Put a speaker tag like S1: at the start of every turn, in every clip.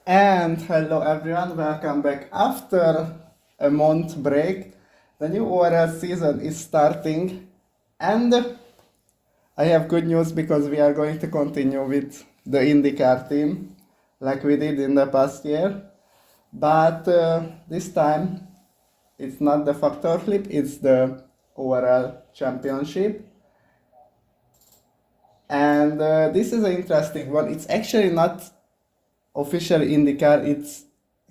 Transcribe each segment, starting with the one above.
S1: And hello everyone, welcome back. After a month break, the new ORL season is starting, and I have good news because we are going to continue with the IndyCar team like we did in the past year. But this time it's not the factor flip, it's the ORL championship. And this is an interesting one. It's actually not official IndyCar, it's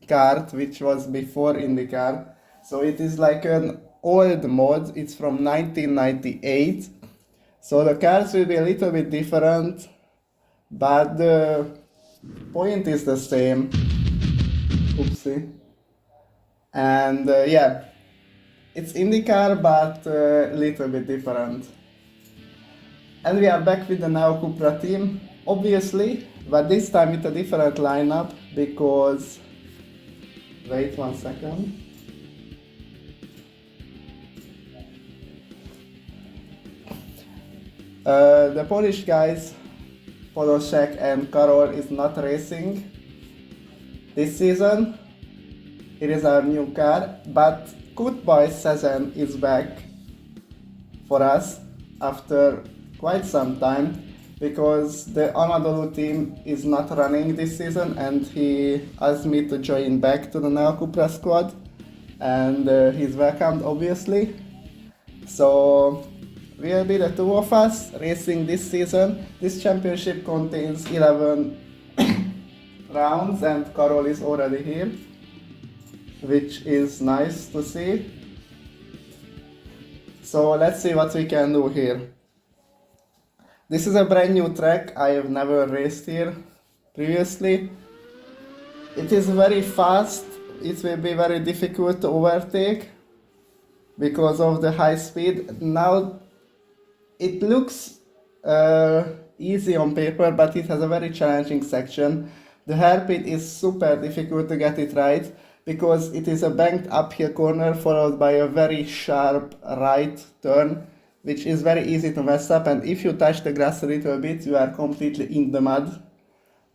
S1: kart which was before IndyCar. So it is like an old mod, it's from 1998. So the cars will be a little bit different, but the point is the same. Oopsie. And yeah, it's IndyCar but a little bit different. And we are back with the Neo Cupra team, obviously, but this time with a different lineup because. Wait 1 second. The Polish guys, Poloszek and Karol, is not racing this season. It is our new car, but Goodbye Season is back for us after quite some time because the Anadolu team is not running this season and he asked me to join back to the Neo Cupra squad and he's welcomed obviously. So we'll be the two of us racing this season. This championship contains 11 rounds and Karol is already here, which is nice to see. So let's see what we can do here. This is a brand new track, I have never raced here previously. It is very fast, it will be very difficult to overtake because of the high speed. Now it looks easy on paper, but it has a very challenging section. The hairpin is super difficult to get it right because it is a banked uphill corner followed by a very sharp right turn, which is very easy to mess up, and if you touch the grass a little bit, you are completely in the mud,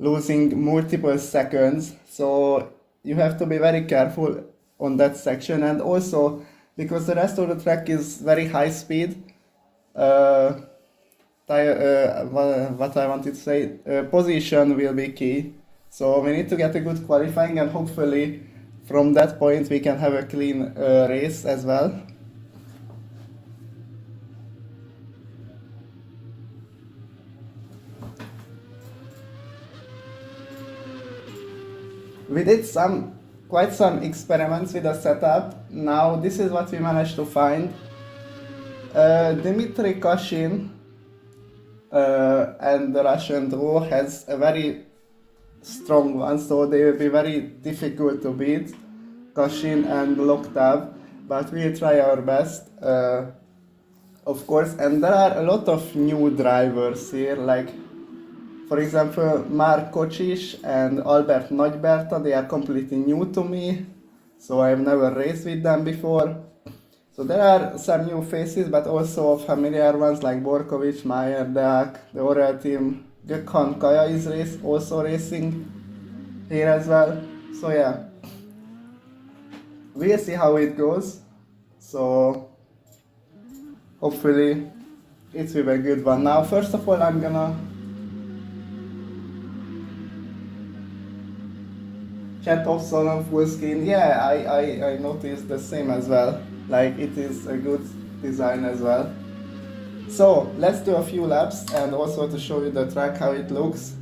S1: losing multiple seconds. So you have to be very careful on that section, and also because the rest of the track is very high speed, what I wanted to say, position will be key. So we need to get a good qualifying, and hopefully from that point we can have a clean race as well. We did quite some experiments with the setup. Now this is what we managed to find. Dmitry Kashin and the Russian duo has a very strong one, so they will be very difficult to beat, Kashin and Loktav, but we'll try our best, of course. And there are a lot of new drivers here, like for example, Mark Kocsis and Albert Nagyberta, they are completely new to me, so I've never raced with them before. So there are some new faces, but also familiar ones like Borkovic, Mayer, Deak, the ORL team. Gökhan Kaya is also racing here as well. So yeah, we'll see how it goes. So hopefully it will be a good one. Now first of all I'm gonna chat off on full screen. Yeah, I noticed the same as well. Like it is a good design as well. So let's do a few laps and also to show you the track how it looks.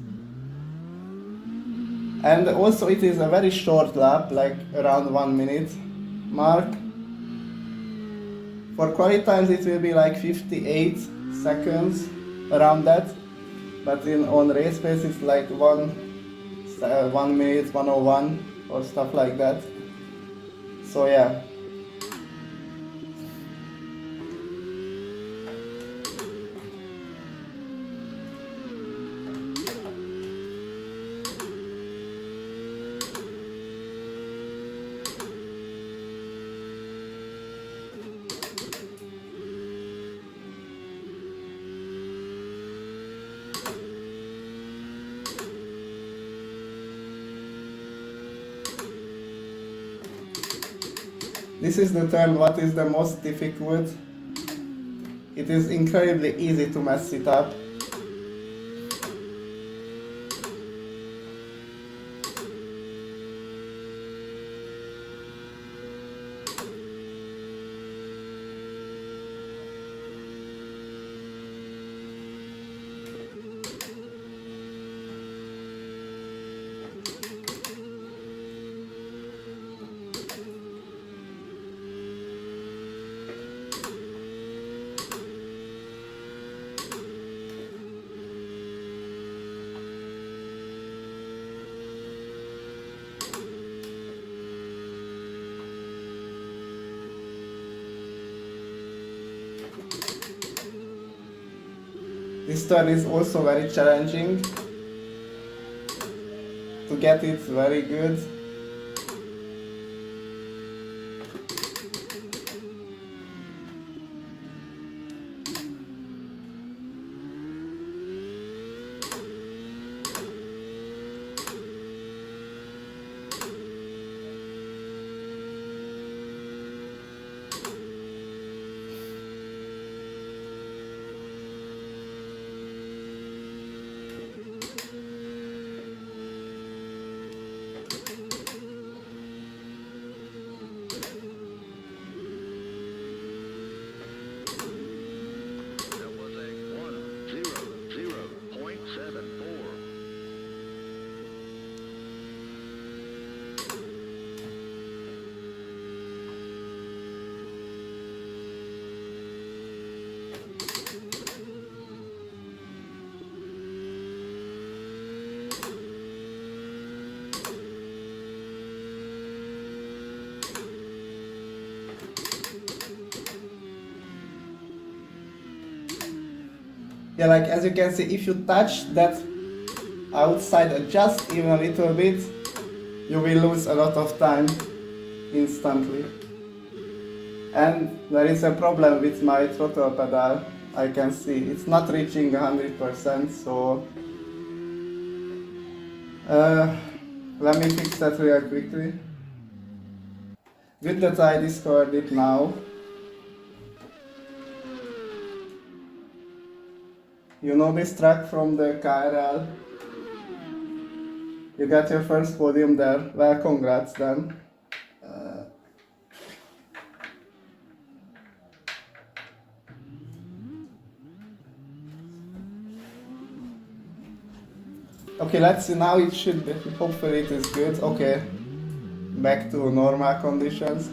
S1: And also it is a very short lap, like around 1 minute mark. For quali times it will be like 58 seconds, around that. But on race pace it's like 1 minute 101 or stuff like that. So yeah. This is the turn what is the most difficult. It is incredibly easy to mess it up. This turn is also very challenging. To get it very good. Yeah, like as you can see, if you touch that outside just even a little bit, you will lose a lot of time instantly. And there is a problem with my throttle pedal. I can see it's not reaching 100%, so let me fix that real quickly. Good that I discovered it now. You know this track from the KRL? You got your first podium there. Well, congrats then. Okay, let's see, now it should be, hopefully it is good. Okay, back to normal conditions.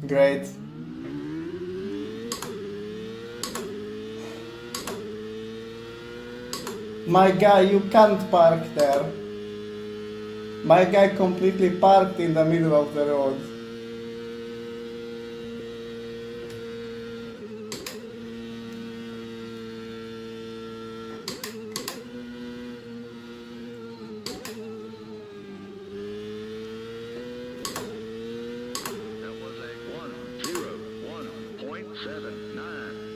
S1: Great. My guy, you can't park there. My guy completely parked in the middle of the road.
S2: That was a 101.79.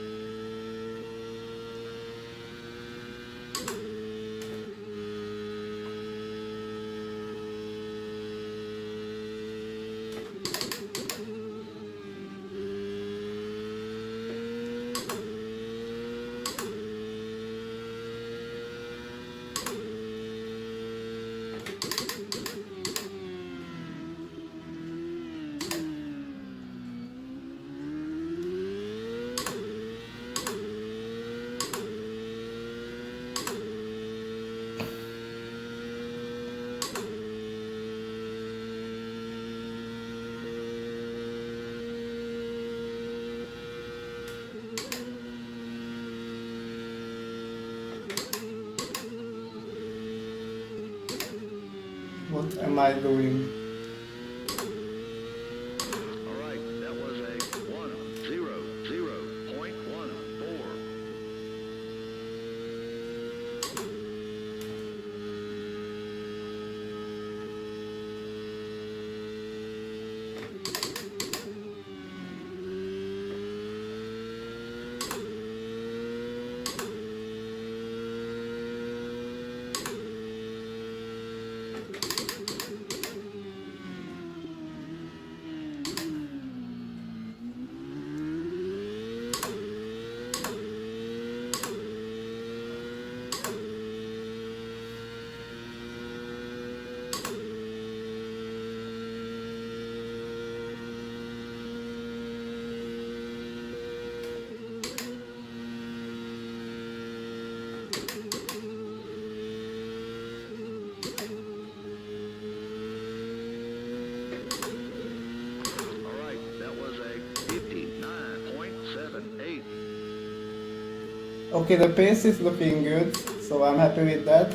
S1: What am I doing?
S2: All right, that was a 100.14. All right, that was a 59.78.
S1: Okay, the pace is looking good, so I'm happy with that.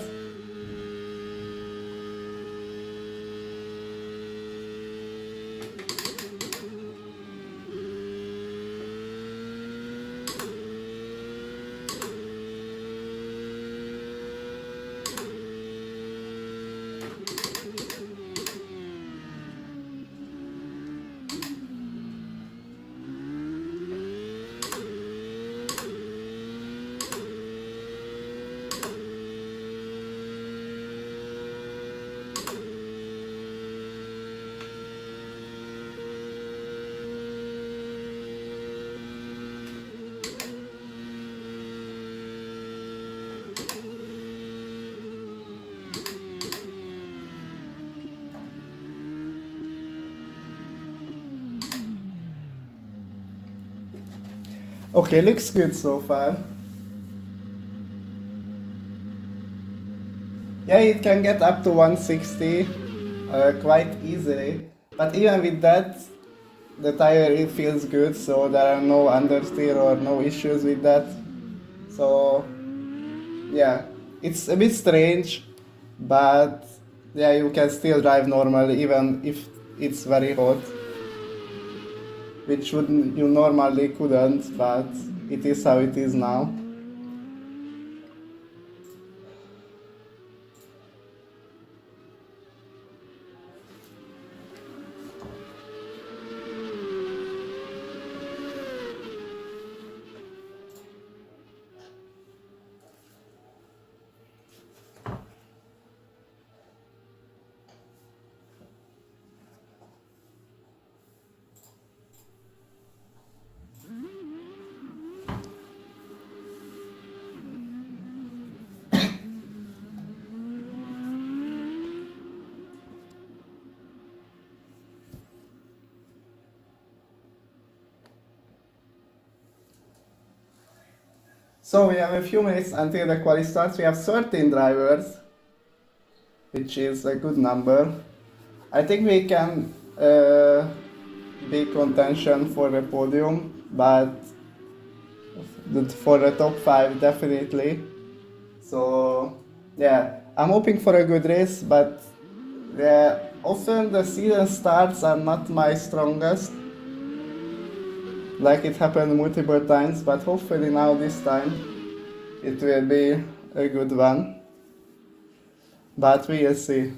S1: Okay, looks good so far. Yeah, it can get up to 160 quite easily. But even with that, the tire it feels good, so there are no understeer or no issues with that. So yeah, it's a bit strange, but yeah, you can still drive normally even if it's very hot, which you normally couldn't, but it is how it is now. So we have a few minutes until the quali starts. We have 13 drivers, which is a good number. I think we can be contention for the podium, but for the top 5 definitely. So yeah, I'm hoping for a good race, but Yeah, often the season starts are not my strongest, like it happened multiple times, but hopefully now this time it will be a good one. But we'll see.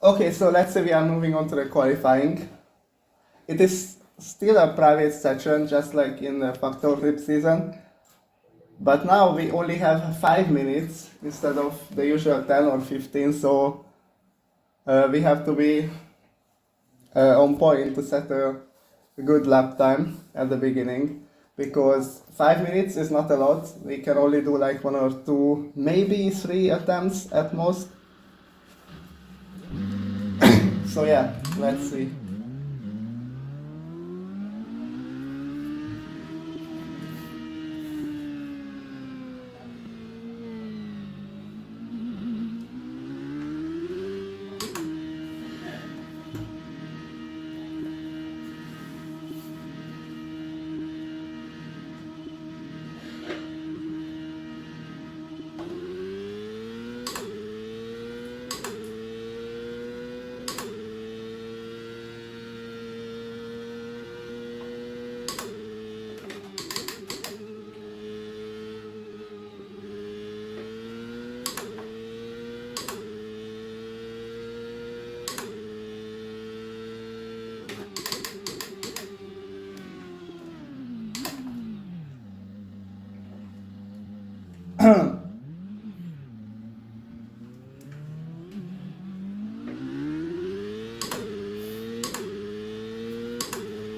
S1: Okay, so let's say we are moving on to the qualifying. It is still a private session, just like in the factor trip season. But now we only have 5 minutes instead of the usual 10 or 15, so we have to be on point to set a good lap time at the beginning, because 5 minutes is not a lot. We can only do like 1 or 2, maybe 3 attempts at most. So yeah, let's see.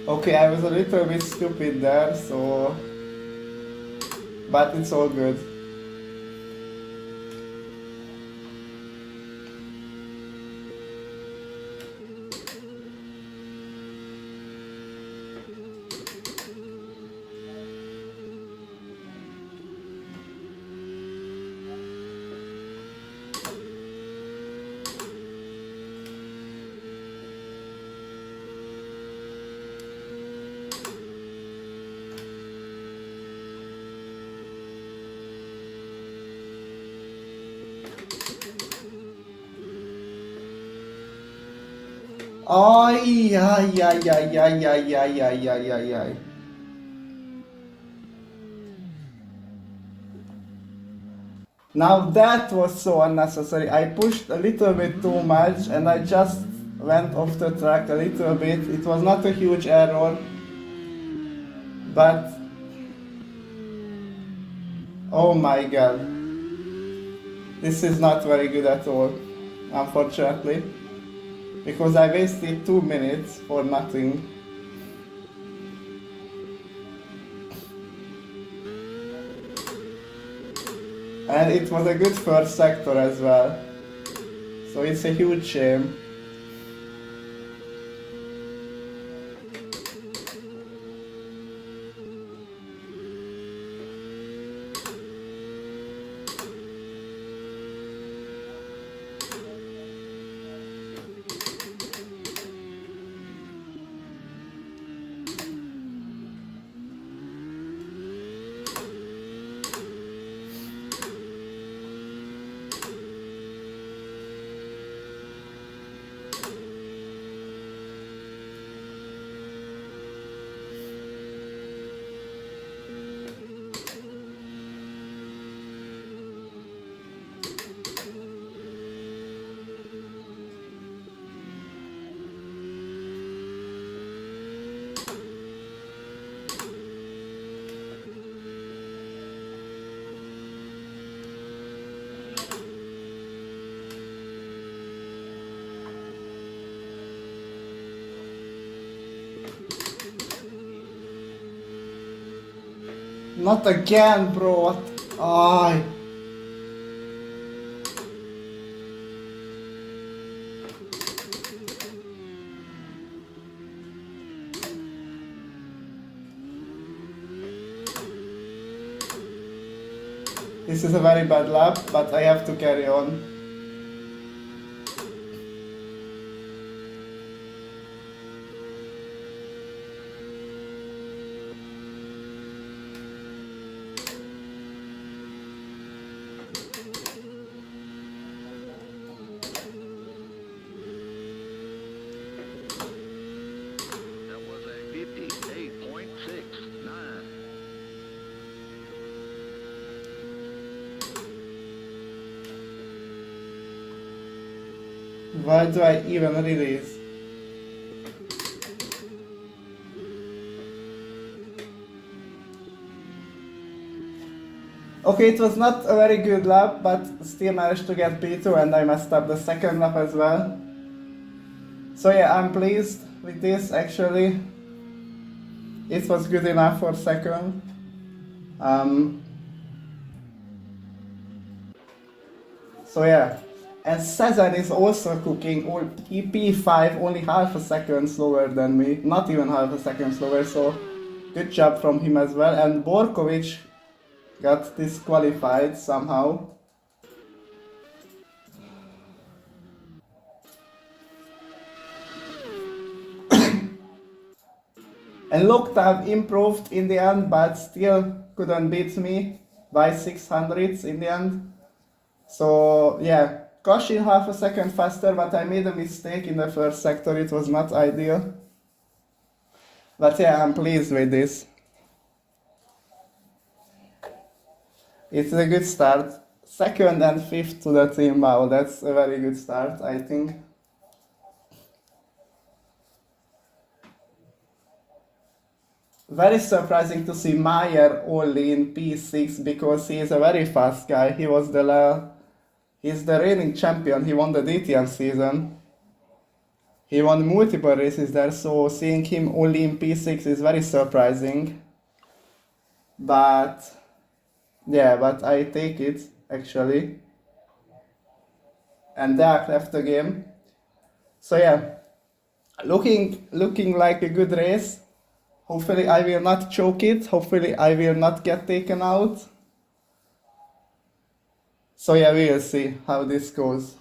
S1: Okay, I was a little bit stupid there, so... But it's all good. Ay, ay, ay, ay, ay, ay, ay, ay, ay, ay, ay. Now that was so unnecessary. I pushed a little bit too much and I just went off the track a little bit. It was not a huge error, but oh my god. This is not very good at all, unfortunately, because I wasted 2 minutes for nothing. And it was a good first sector as well. So it's a huge shame. Not again, bro. What? Ay. This is a very bad lap, but I have to carry on.
S2: That was a 58.69.
S1: Why do I even release? Okay, it was not a very good lap, but still managed to get P2 and I messed up the second lap as well. So yeah, I'm pleased with this actually. It was good enough for second. So yeah, and Cezanne is also cooking P5 only half a second slower than me, not even half a second slower, so good job from him as well. And Borkovic got disqualified somehow. And Loktav improved in the end, but still couldn't beat me by 600s in the end. So yeah, Koshin half a second faster, but I made a mistake in the first sector. It was not ideal. But yeah, I'm pleased with this. It's a good start. Second and fifth to the team. Wow, that's a very good start, I think. Very surprising to see Meyer only in P6 because he is a very fast guy. He's the reigning champion. He won the DTM season. He won multiple races there, so seeing him only in P6 is very surprising. But yeah, but I take it actually. And Dark left the game. So yeah, looking like a good race. Hopefully I will not choke it. Hopefully I will not get taken out. So yeah, we will see how this goes.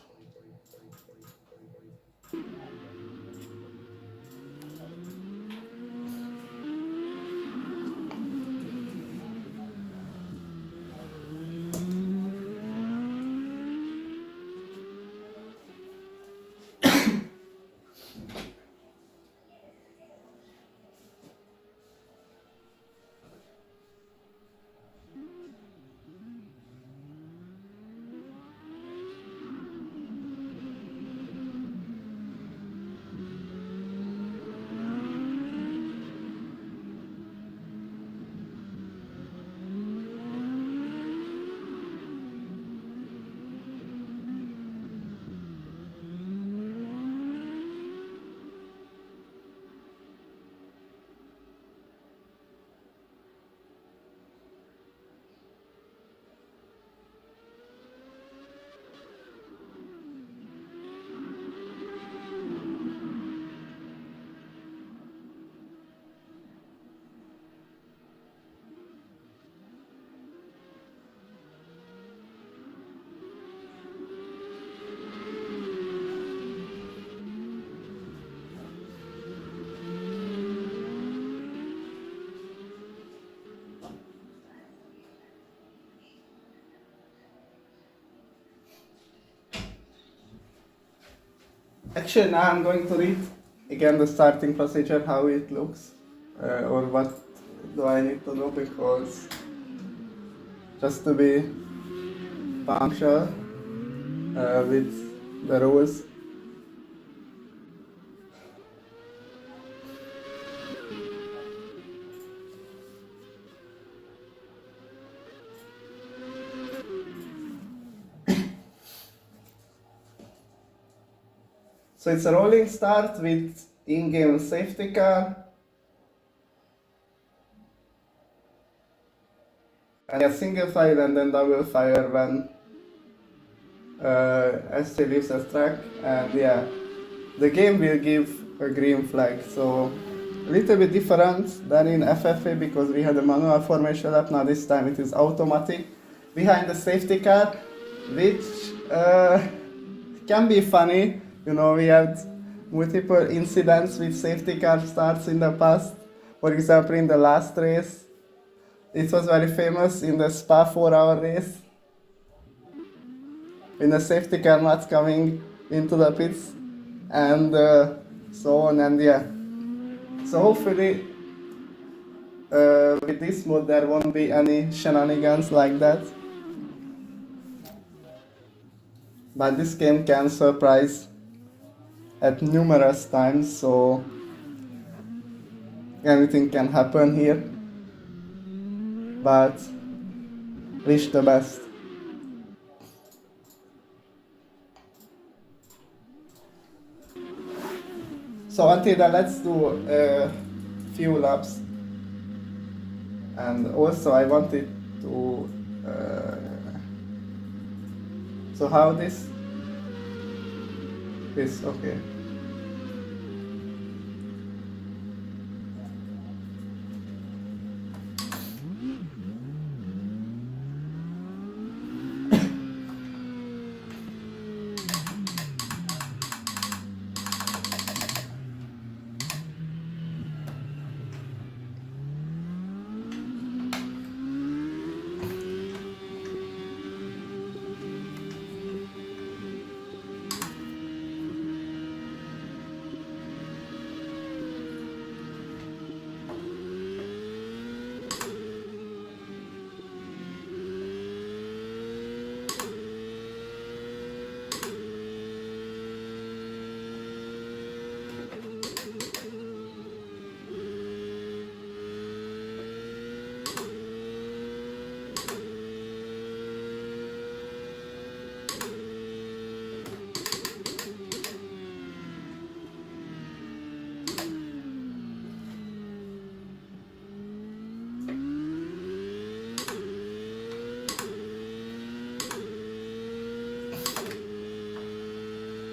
S1: Actually, now I'm going to read again the starting procedure, how it looks, or what do I need to do, because just to be punctual with the rules. So it's a rolling start with in-game safety car. and yeah, single fire and then double fire when ST leaves a track, and yeah, the game will give a green flag. So a little bit different than in FFA because we had a manual formation lap. Now this time it is automatic behind the safety car, which can be funny. You know, we had multiple incidents with safety car starts in the past. For example, in the last race, it was very famous in the Spa 4-hour race. In the safety car not coming into the pits and so on, and yeah. So hopefully with this mode there won't be any shenanigans like that. But this game can surprise at numerous times, so anything can happen here. But wish the best. So until then, let's do a few laps. And also I wanted to so how this okay.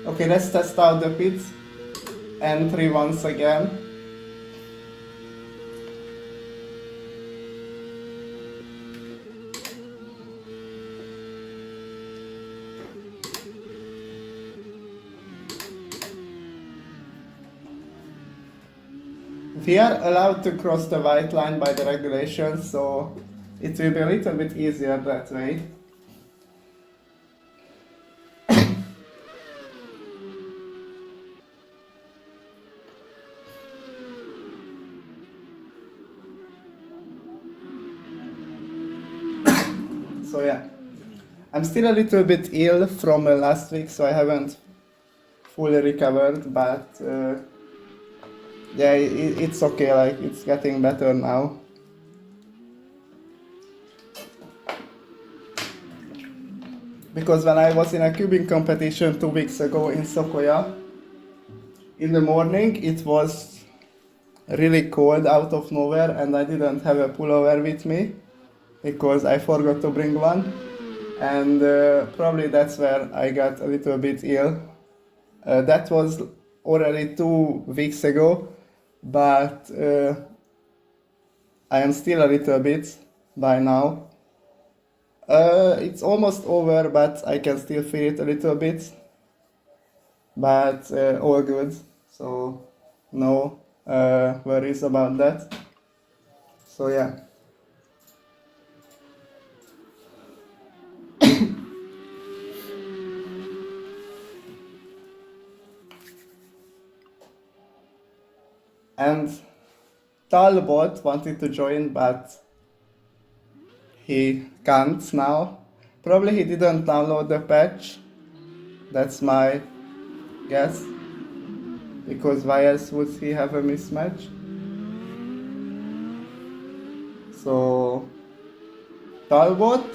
S1: Okay, let's test out the pit entry once again. We are allowed to cross the white line by the regulations, so it will be a little bit easier that way. So yeah, I'm still a little bit ill from last week, so I haven't fully recovered, but yeah, it's okay, like it's getting better now. Because when I was in a cubing competition 2 weeks ago in Sokoya, in the morning it was really cold out of nowhere and I didn't have a pullover with me because I forgot to bring one, and probably that's where I got a little bit ill. That was already 2 weeks ago, but I am still a little bit by now. It's almost over, but I can still feel it a little bit, but all good, so no worries about that. So yeah. And Talbot wanted to join, but he can't now. Probably he didn't download the patch. That's my guess. Because why else would he have a mismatch? So Talbot,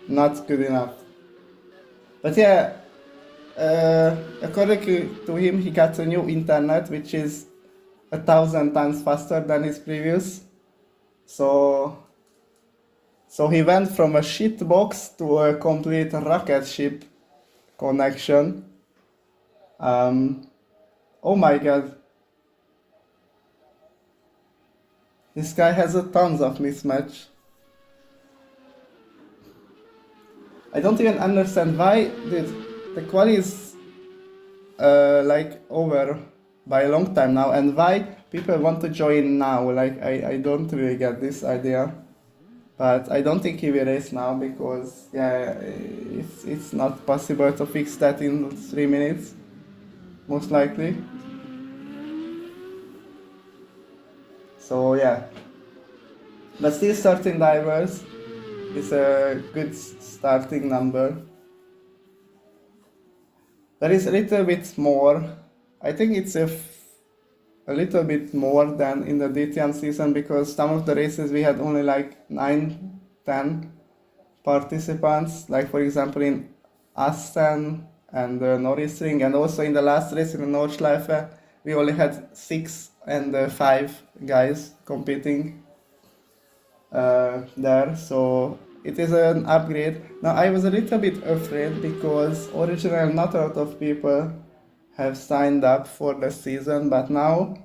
S1: not good enough. But yeah, according to him, he got a new internet which is 1,000 times faster than his previous. So So he went from a shit box to a complete rocket ship connection. Oh my god. This guy has a tons of mismatch. I don't even understand why the quality is like over by a long time now, and why people want to join now. Like I don't really get this idea. But I don't think he will race now because yeah, it's not possible to fix that in 3 minutes, most likely. So yeah, but still 13 drivers is a good starting number. There is a little bit more. I think it's a little bit more than in the DTM season because some of the races we had only like 9, 10 participants. Like for example in Assen and the Norris Ring, and also in the last race in the Nordschleife, we only had 6 and 5 guys competing there, so it is an upgrade. Now I was a little bit afraid because originally not a lot of people have signed up for the season, but now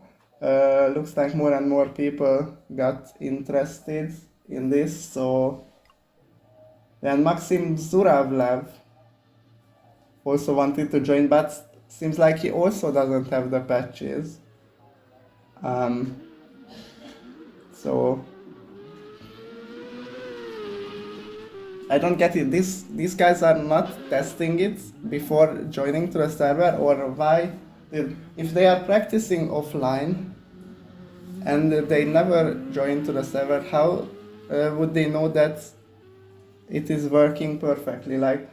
S1: looks like more and more people got interested in this. So then Maxim Zuravlev also wanted to join, but seems like he also doesn't have the patches. So I don't get it. These guys are not testing it before joining to the server, or why? If they are practicing offline and they never join to the server, how would they know that it is working perfectly? Like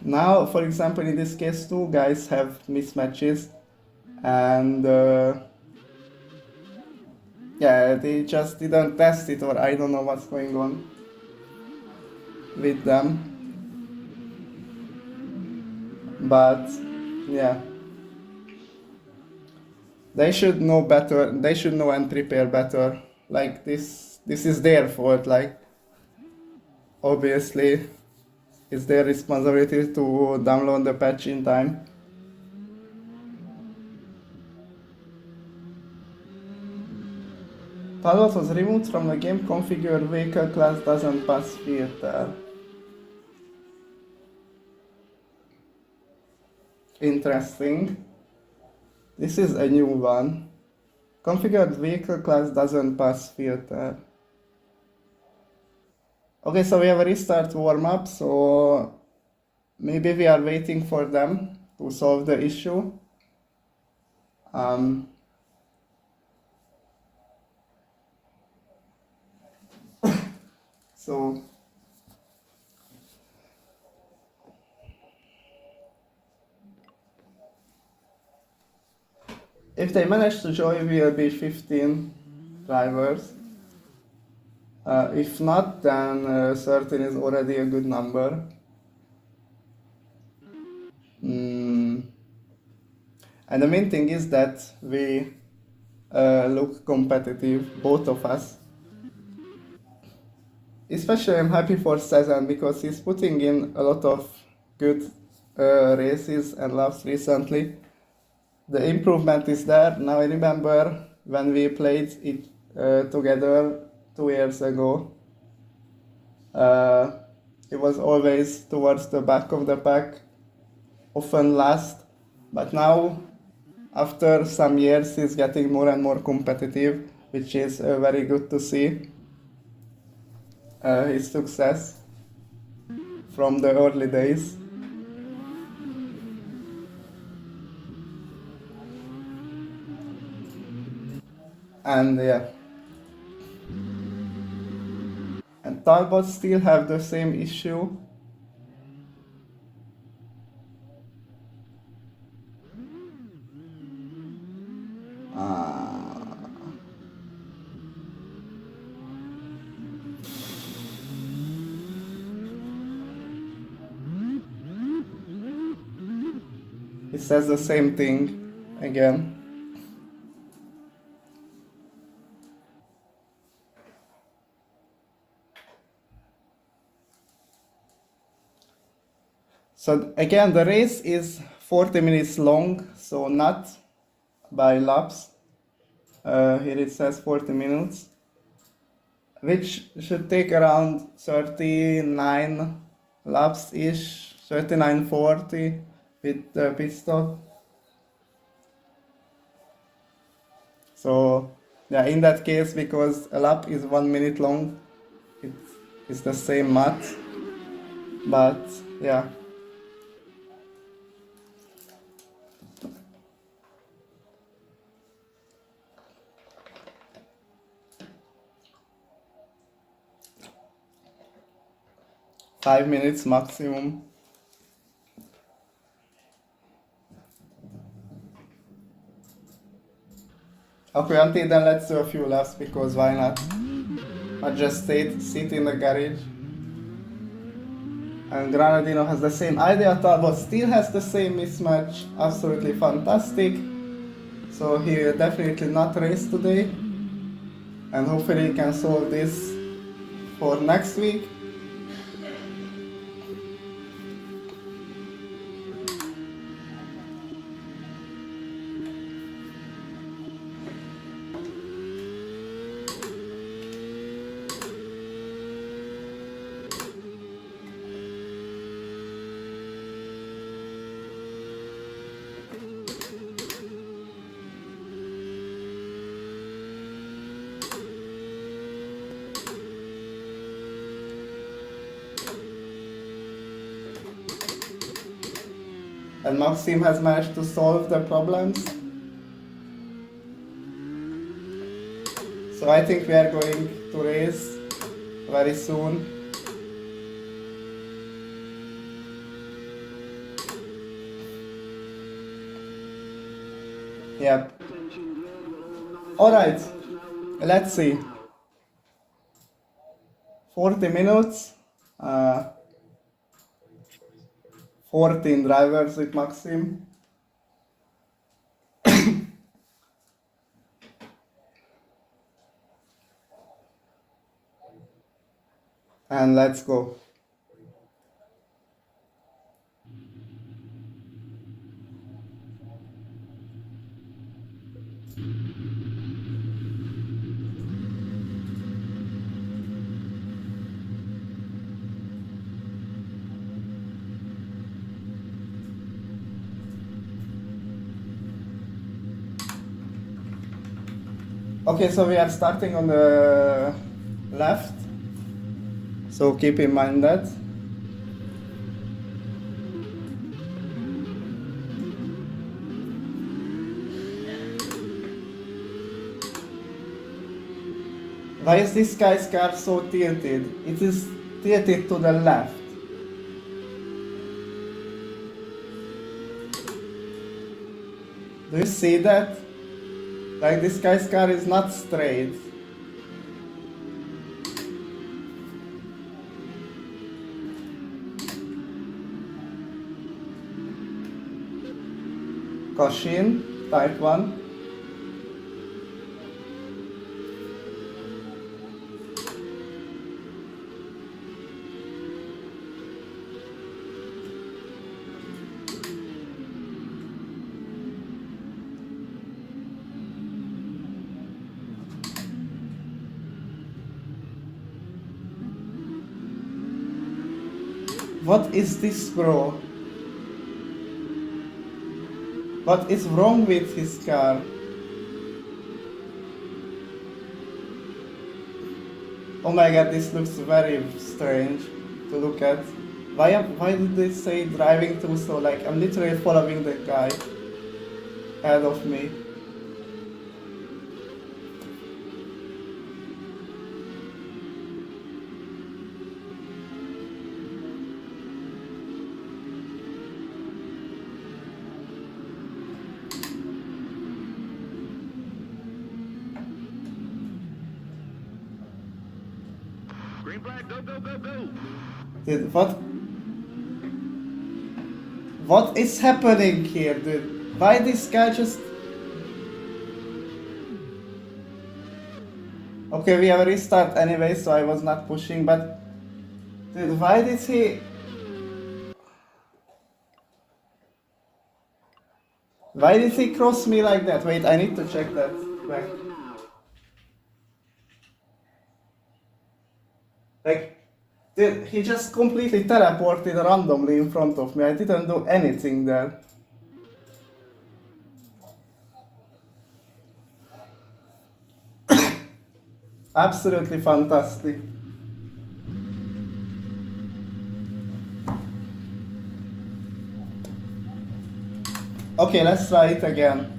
S1: now, for example, in this case, 2 guys have mismatches, and yeah, they just didn't test it, or I don't know what's going on with them. But yeah, they should know better. They should know and prepare better. Like this is their fault. Like obviously, it's their responsibility to download the patch in time. Talbot was removed from the game. Configured vehicle class doesn't pass filter. Interesting. This is a new one. Configured vehicle class doesn't pass filter. Okay, so we have a restart warm-up, so maybe we are waiting for them to solve the issue. So if they manage to join, we will be 15 drivers. If not, then 13 is already a good number. And the main thing is that we look competitive, both of us. Especially I'm happy for Cezanne because he's putting in a lot of good races and laps recently. The improvement is there. Now I remember when we played it together 2 years ago. He was always towards the back of the pack, often last. But now, after some years, he's getting more and more competitive, which is very good to see. His success from the early days. And yeah. And Talbot still have the same issue. It says the same thing again. So again, the race is 40 minutes long, so not by laps. Here it says 40 minutes, which should take around 39 laps ish, 39-40 with the pit stop. So yeah, in that case, because a lap is 1 minute long, it's the same math. But yeah. Five minutes maximum. Okay, until then let's do a few laps, because why not? I just sit in the garage. And Granadino has the same idea, Talbot still has the same mismatch, absolutely fantastic. So he will definitely not race today. And hopefully he can solve this for next week. And Maxim has managed to solve the problems. So I think we are going to race very soon. Yep. Alright, let's see. 40 minutes. 14 drivers with Maxim. And let's go. Okay, so we are starting on the left. So keep in mind that. Why is this guy's car so tilted? It is tilted to the left. Do you see that? Like, this guy's car is not straight. Caution, type 1. What is this, bro? What is wrong with his car? Oh my god, this looks very strange to look at. Why did they say driving too slow? Like, I'm literally following the guy ahead of me.
S2: Green flag, go, go, go, go.
S1: Dude, what is happening here, dude? Why this guy just... Okay, we have a restart anyway, so I was not pushing, but... Dude, why did he... Why did he cross me like that? Wait, I need to check that back. Like, dude, he just completely teleported randomly in front of me. I didn't do anything there. Absolutely fantastic. Okay, let's try it again.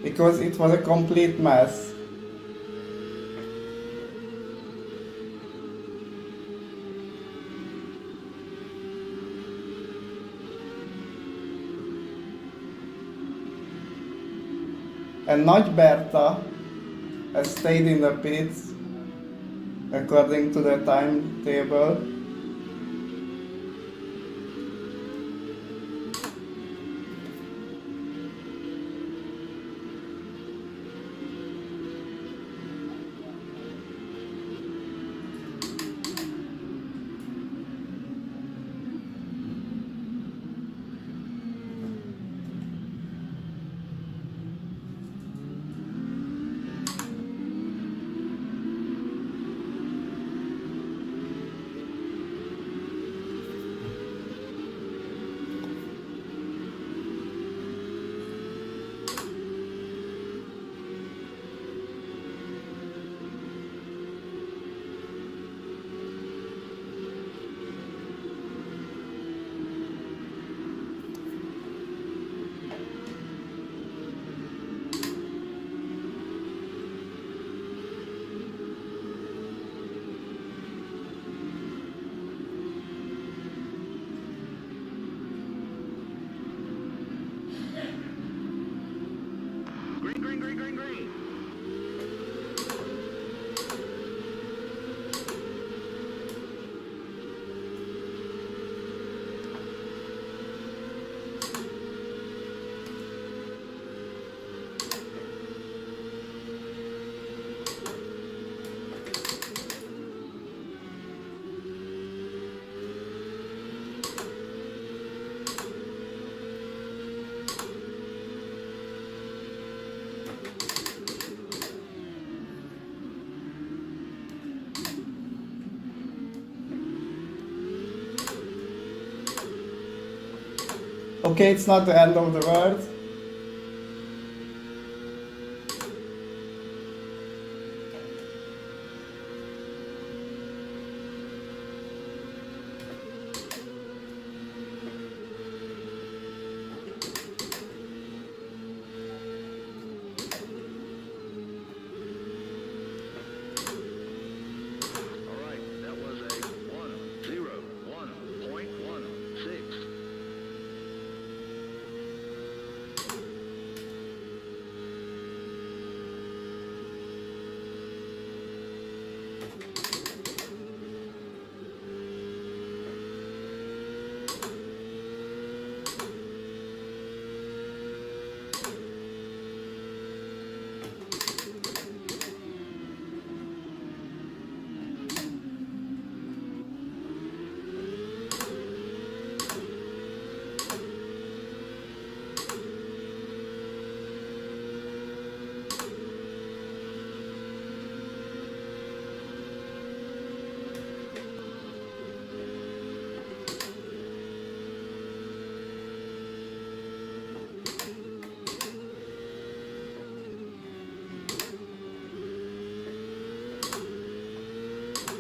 S1: Because it was a complete mess. And Nagy Berta has stayed in the pits according to the timetable.
S2: Green, green, green, green, green.
S1: Okay, it's not the end of the world.
S2: All right, that was a 101.16.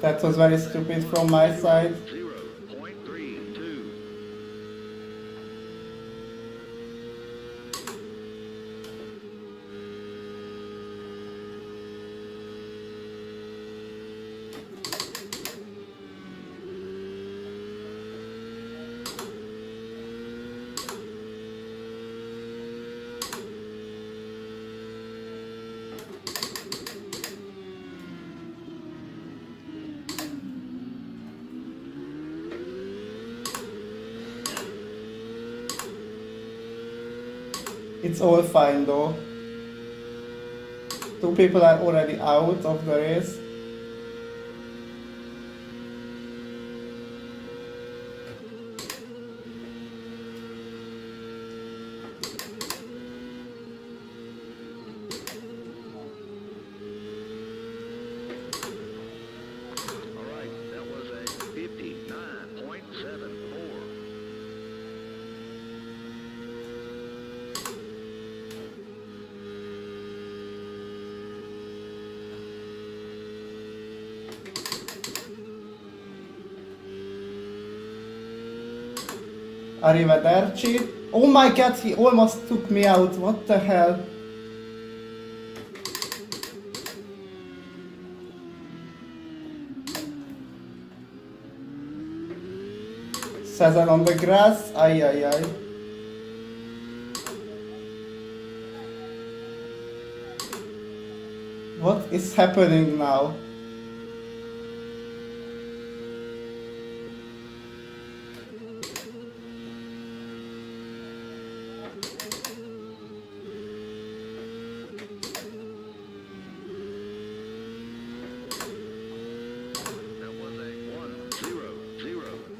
S1: That was very stupid from my side.
S2: 0.32.
S1: It's all fine though. Two people are already out of the race.
S2: All right, that was a 59.74.
S1: Arrivederci. Oh my god, he almost took me out. What the hell? Cezanne on the grass. Ay, ay, ay. What is happening now?
S2: That was a 100.15.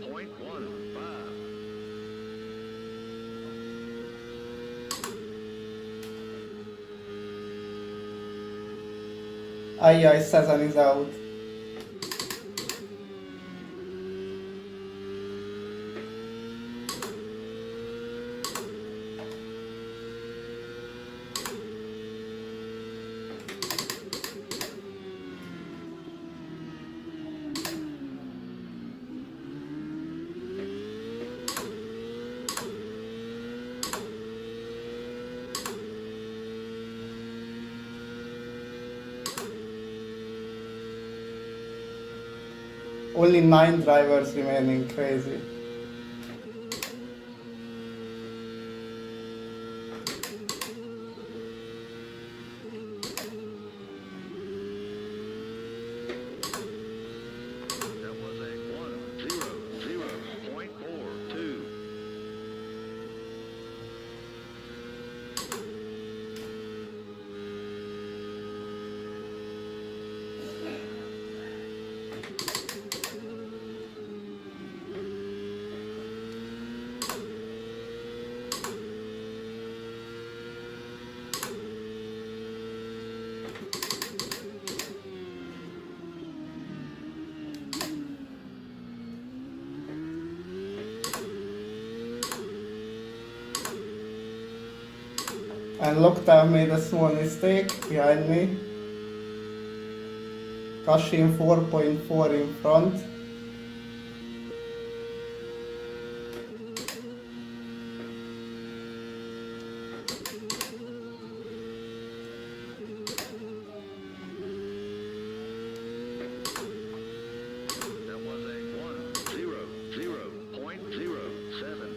S1: Ay, ay, Cezanne is out. Only 9 drivers remaining, crazy.
S2: That was a 100.42.
S1: And Lokta made a small mistake behind me. Kashim 4.4 in front.
S2: That was a 100.07.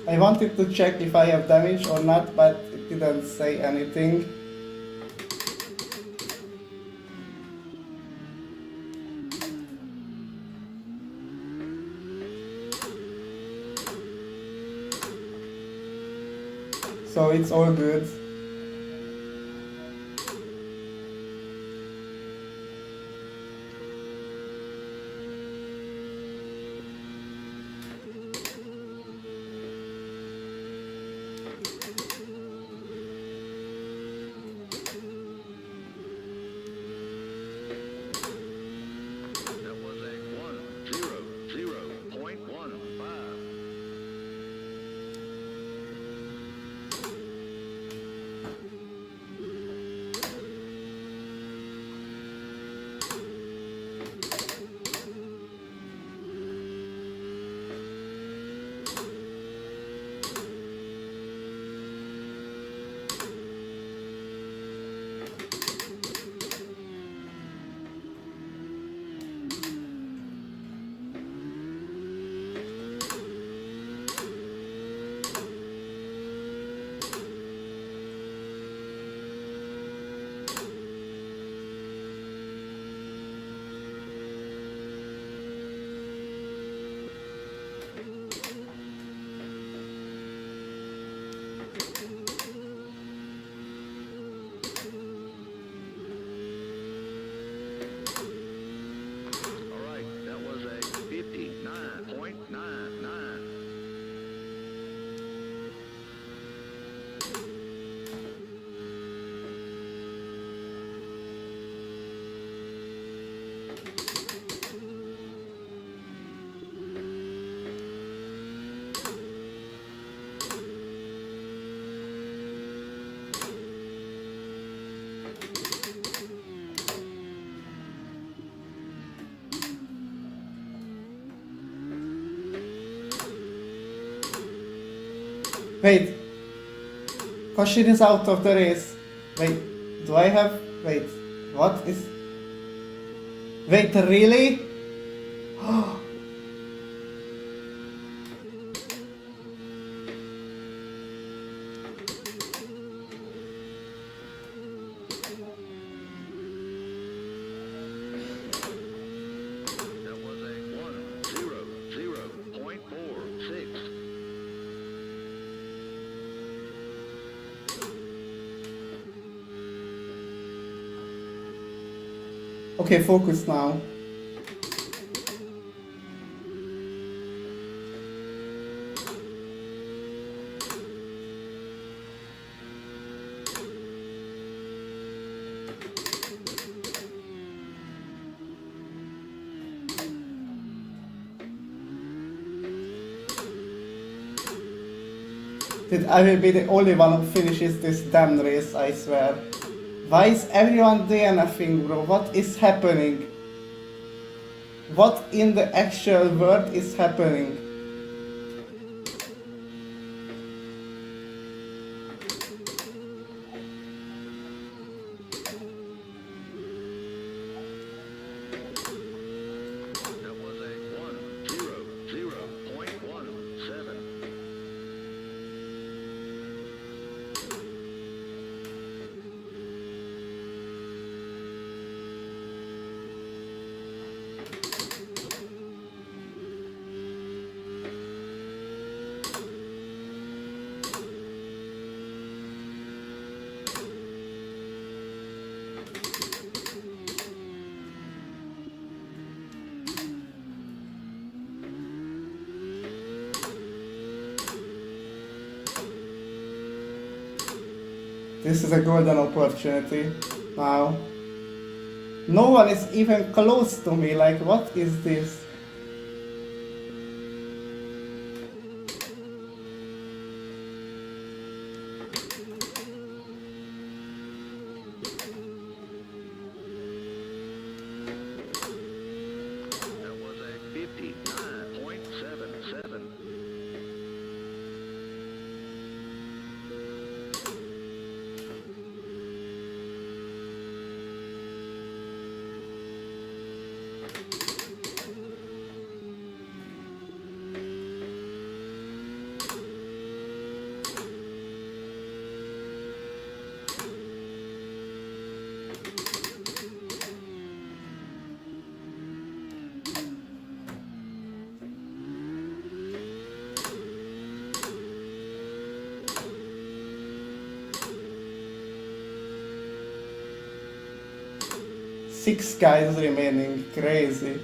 S1: I wanted to check if I have damage or not, but it didn't say anything. So it's all good.
S2: That was a 100.15. All right, that was a 59.99.
S1: Wait, Koshin is out of the race. Wait, do I have... Wait, what is... Wait, really?
S2: That was a 100.46.
S1: Okay, focus now. I will be the only one who finishes this damn race, I swear. Why is everyone DNFing, bro? What is happening? What in the actual world is happening?
S2: That was a 100.17.
S1: This is a golden opportunity now. No one is even close to me, like what is this?
S2: That was a 59.77.
S1: 6 guys remaining. Crazy.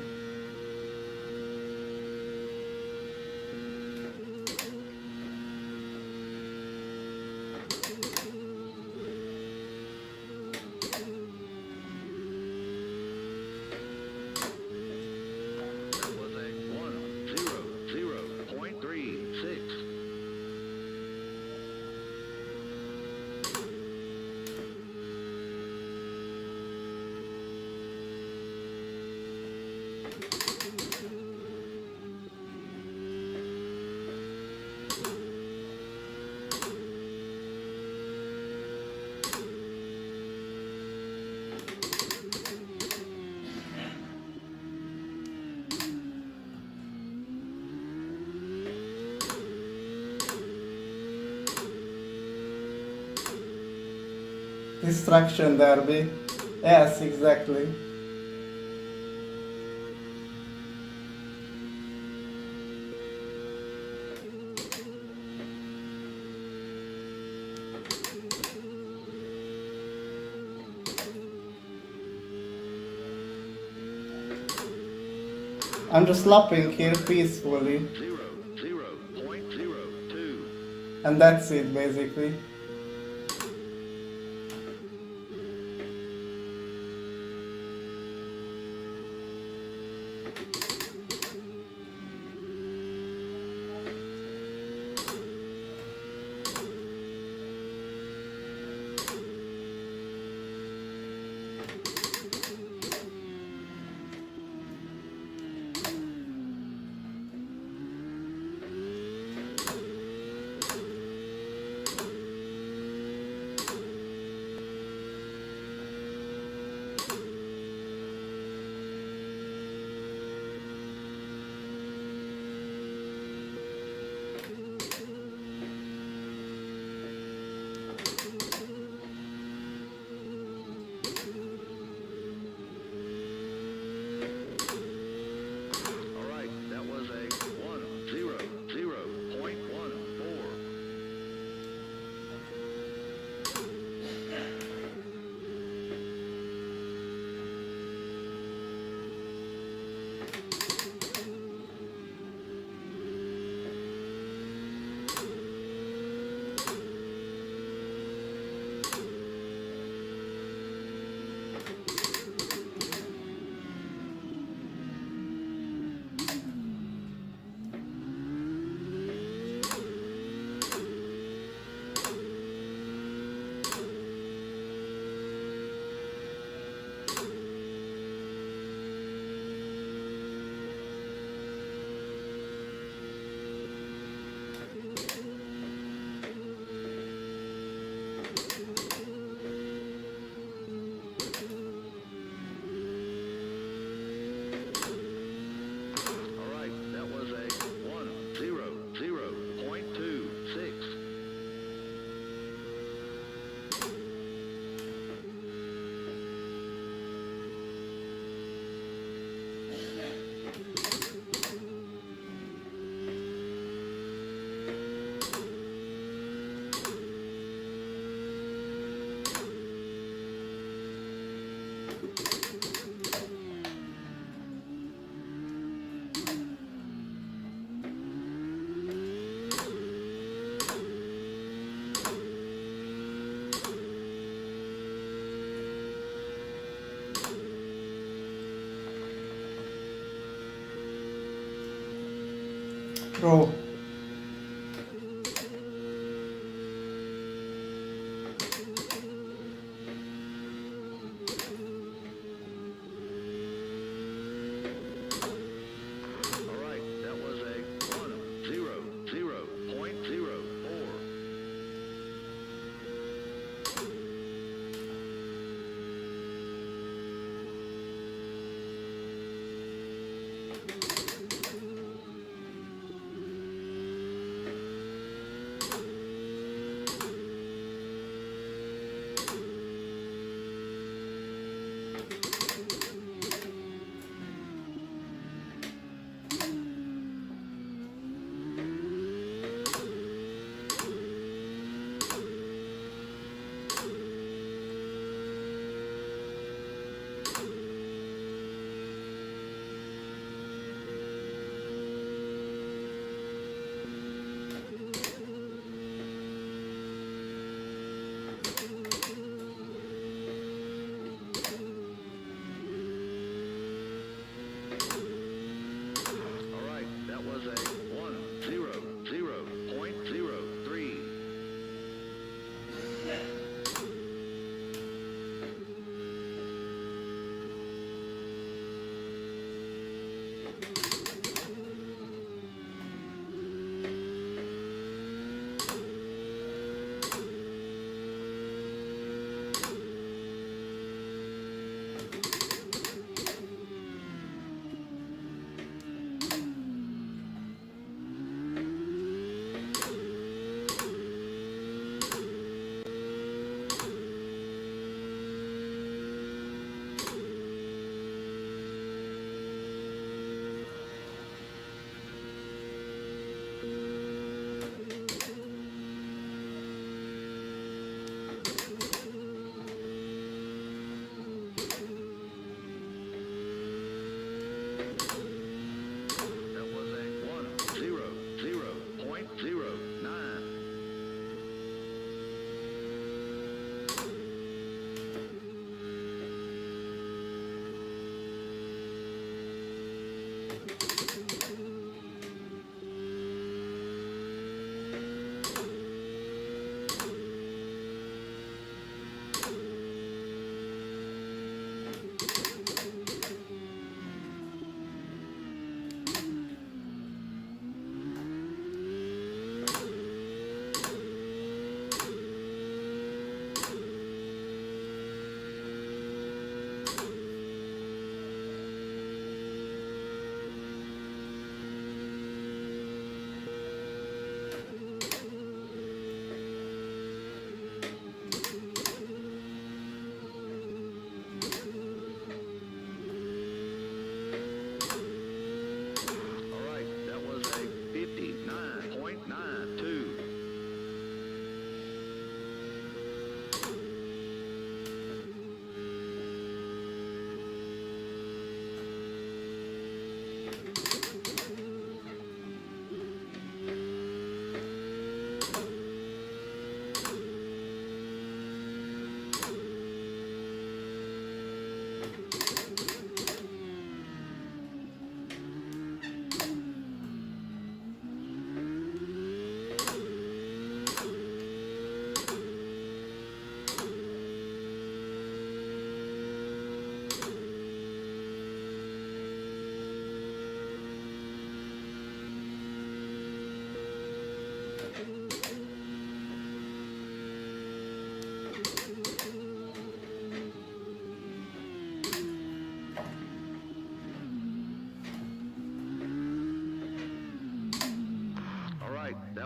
S2: That was a 100.36.
S1: Destruction derby. Yes, exactly. I'm just lapping here peacefully.
S2: 0.02.
S1: And that's it basically.
S2: Alright, that was a 100.14. Alright, that was a 100.26.
S1: Bro.
S2: Alright, that was a 100.04.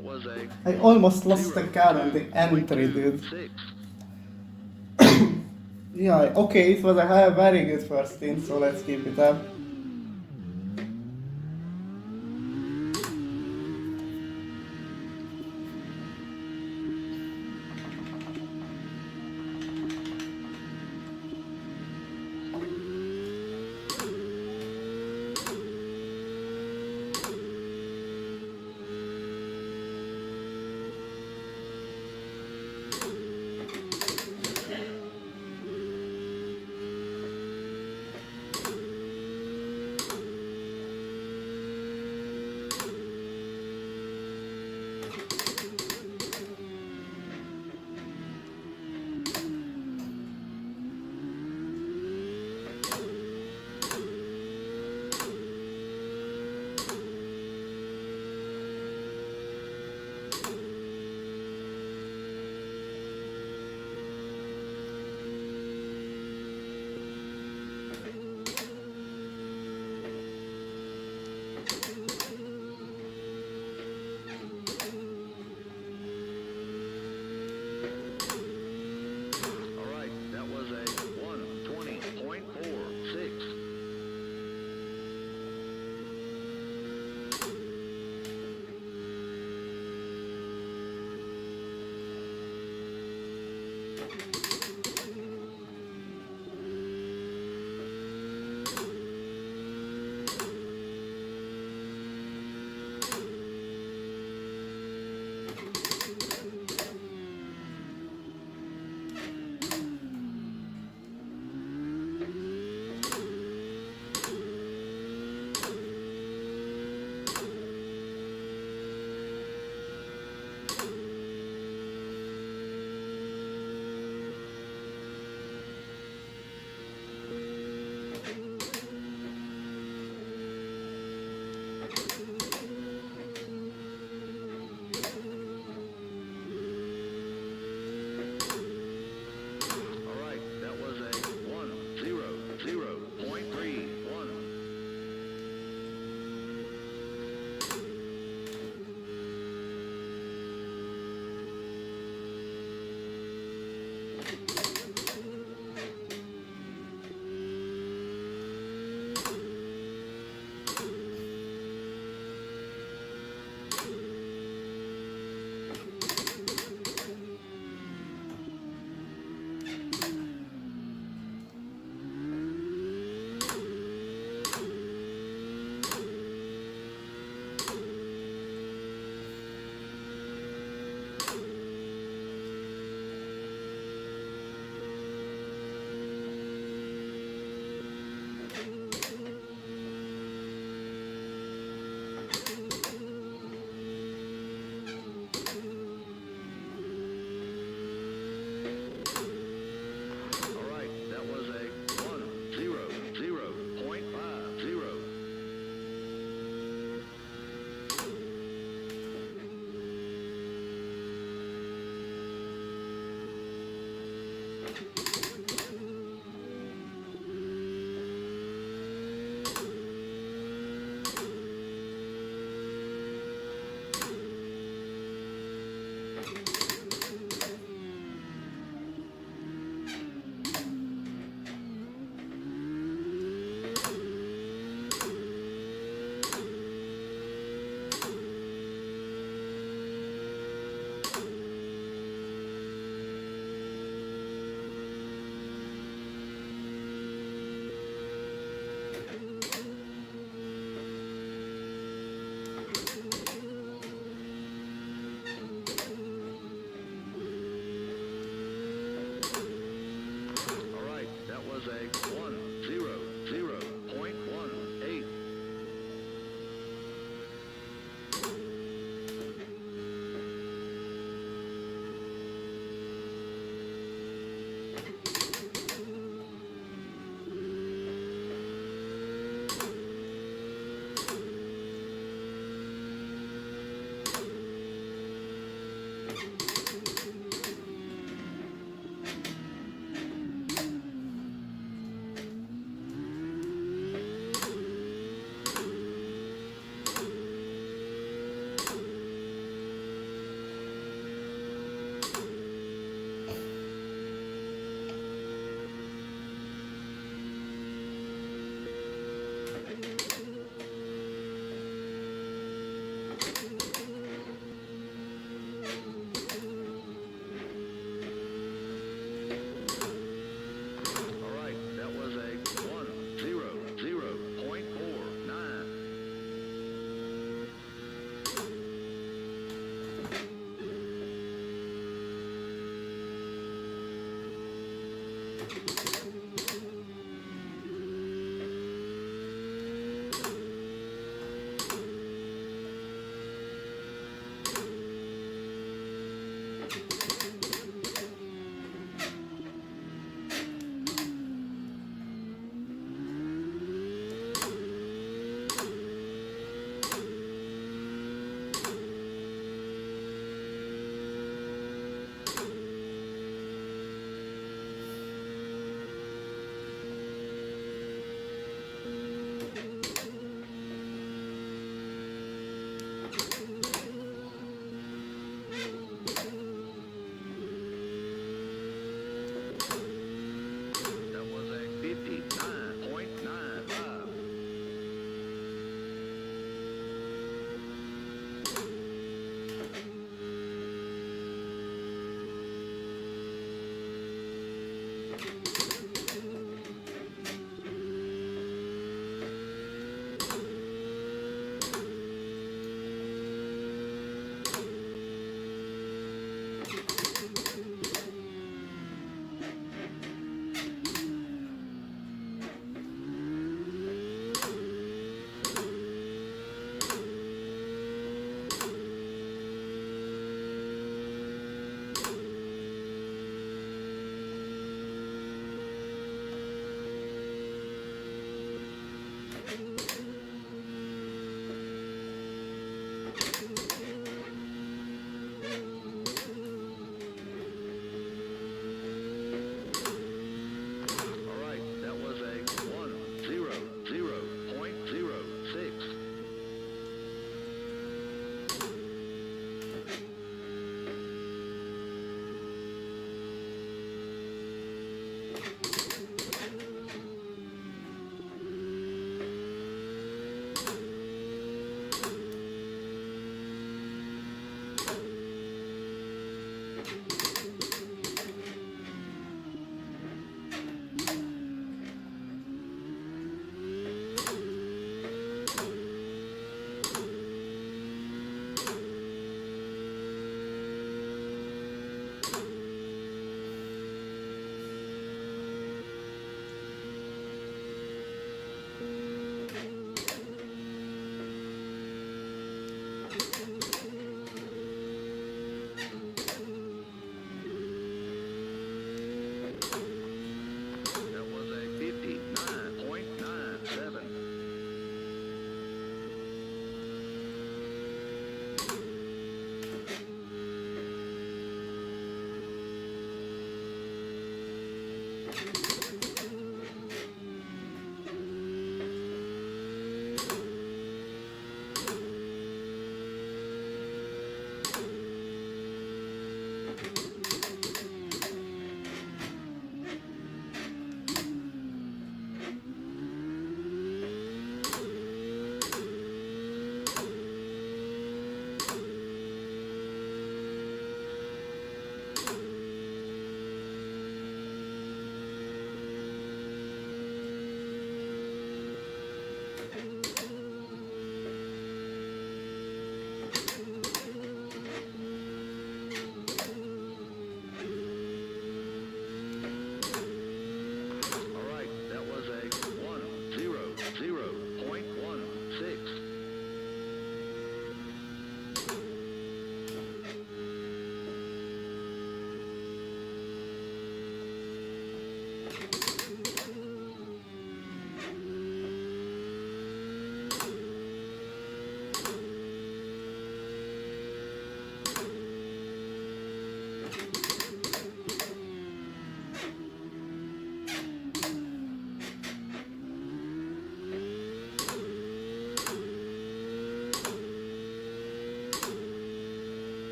S2: That was a
S1: I almost lost the
S2: 0,
S1: car on the
S2: 2,
S1: entry,
S2: 0.2,
S1: dude.
S2: 6.
S1: Yeah, okay, it was a very good first stint, so let's keep it up.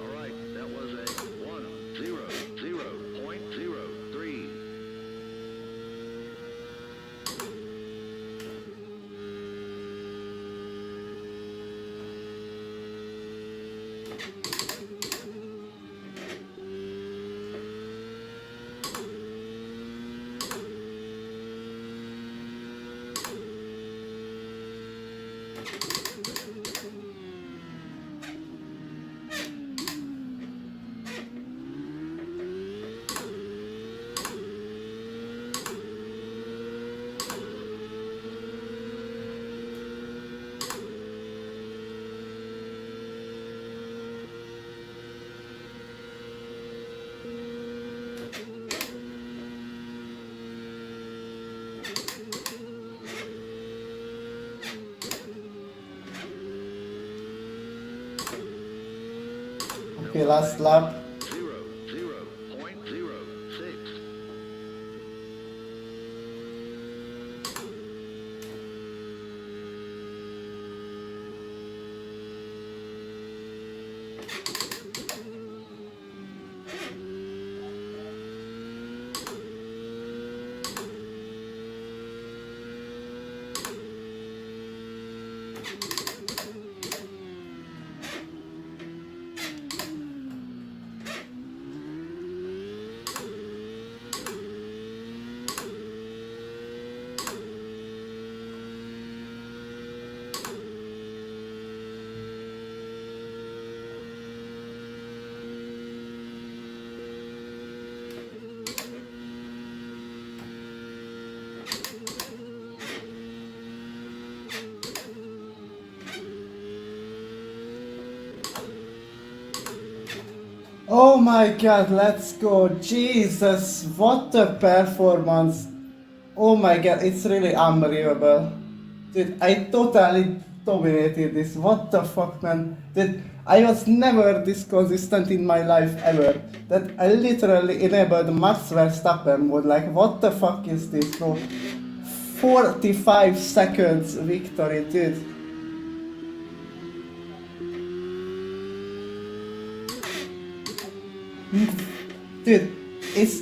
S2: All right, that was a 100.03.
S1: Okay, last lap.
S2: 00.06.
S1: Oh my god, let's go. Jesus, what a performance. Oh my god, it's really unbelievable. Dude, I totally dominated this. What the fuck, man? Dude, I was never this consistent in my life ever. That I literally enabled Max Verstappen mode. Like, what the fuck is this, bro? 45 seconds victory, dude. Dude, it's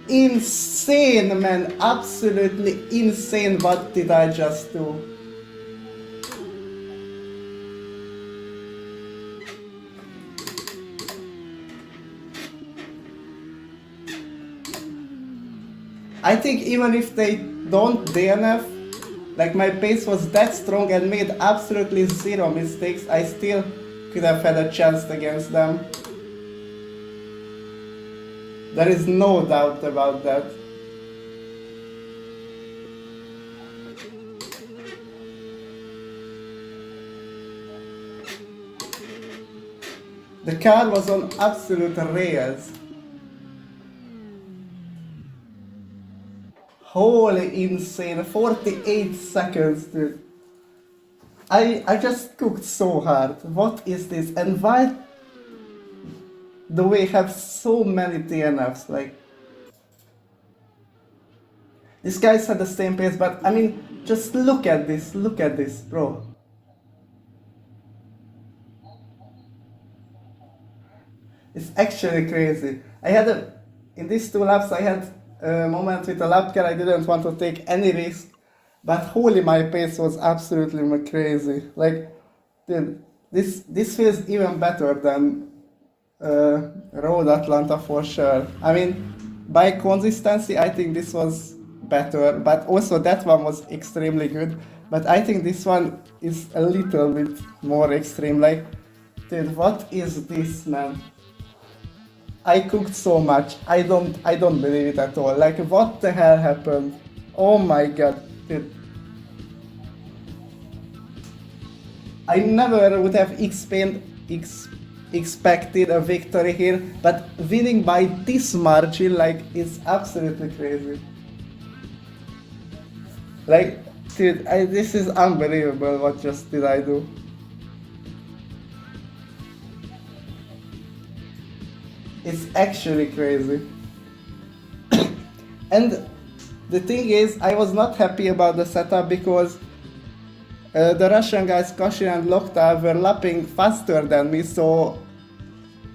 S1: insane, man. Absolutely insane. What did I just do? I think even if they don't DNF, like my pace was that strong and made absolutely zero mistakes, I still could have had a chance against them. There is no doubt about that. The car was on absolute rails. Holy insane, 48 seconds, dude. I just cooked so hard. What is this? And why do we have so many DNFs? Like, these guys had the same pace, but I mean, just look at this, bro. It's actually crazy. In these 2 laps, I had a moment with the lap car. I didn't want to take any risk, but holy, my pace was absolutely crazy. Like, dude, this feels even better than Road Atlanta for sure. I mean, by consistency, I think this was better, but also that one was extremely good. But I think this one is a little bit more extreme. Like, Dude, what is this, man? I cooked so much. I don't believe it at all. Like, what the hell happened? Oh my god, dude. I never would have expected a victory here, but winning by this margin, like, is absolutely crazy. Like, dude, this is unbelievable. What just did I do? It's actually crazy. And the thing is, I was not happy about the setup because the Russian guys Kashin and Lokta were lapping faster than me, so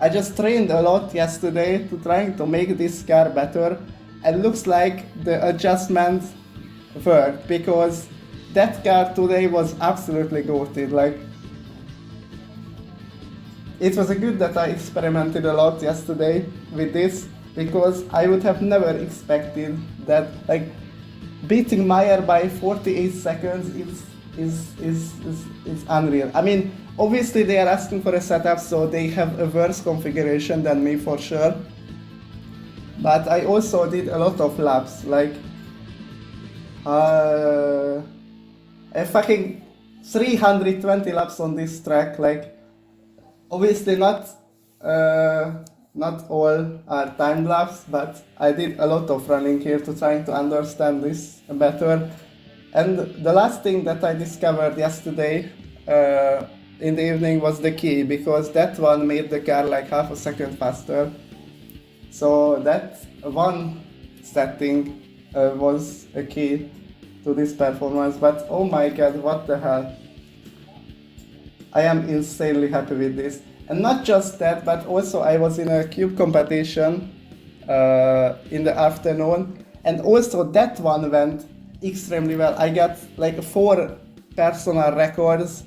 S1: I just trained a lot yesterday to trying to make this car better, and looks like the adjustments worked because that car today was absolutely goated. Like, it was a good that I experimented a lot yesterday with this because I would have never expected that, like, beating Meyer by 48 seconds is unreal. I mean, obviously they are asking for a setup, so they have a worse configuration than me for sure. But I also did a lot of laps, like a fucking 320 laps on this track. Like, obviously not all are time laps, but I did a lot of running here to trying to understand this better. And the last thing that I discovered yesterday in the evening was the key, because that one made the car like half a second faster. So that one setting was a key to this performance. But oh my god, what the hell. I am insanely happy with this. And not just that, but also I was in a cube competition in the afternoon, and also that one went extremely well. I got like 4 personal records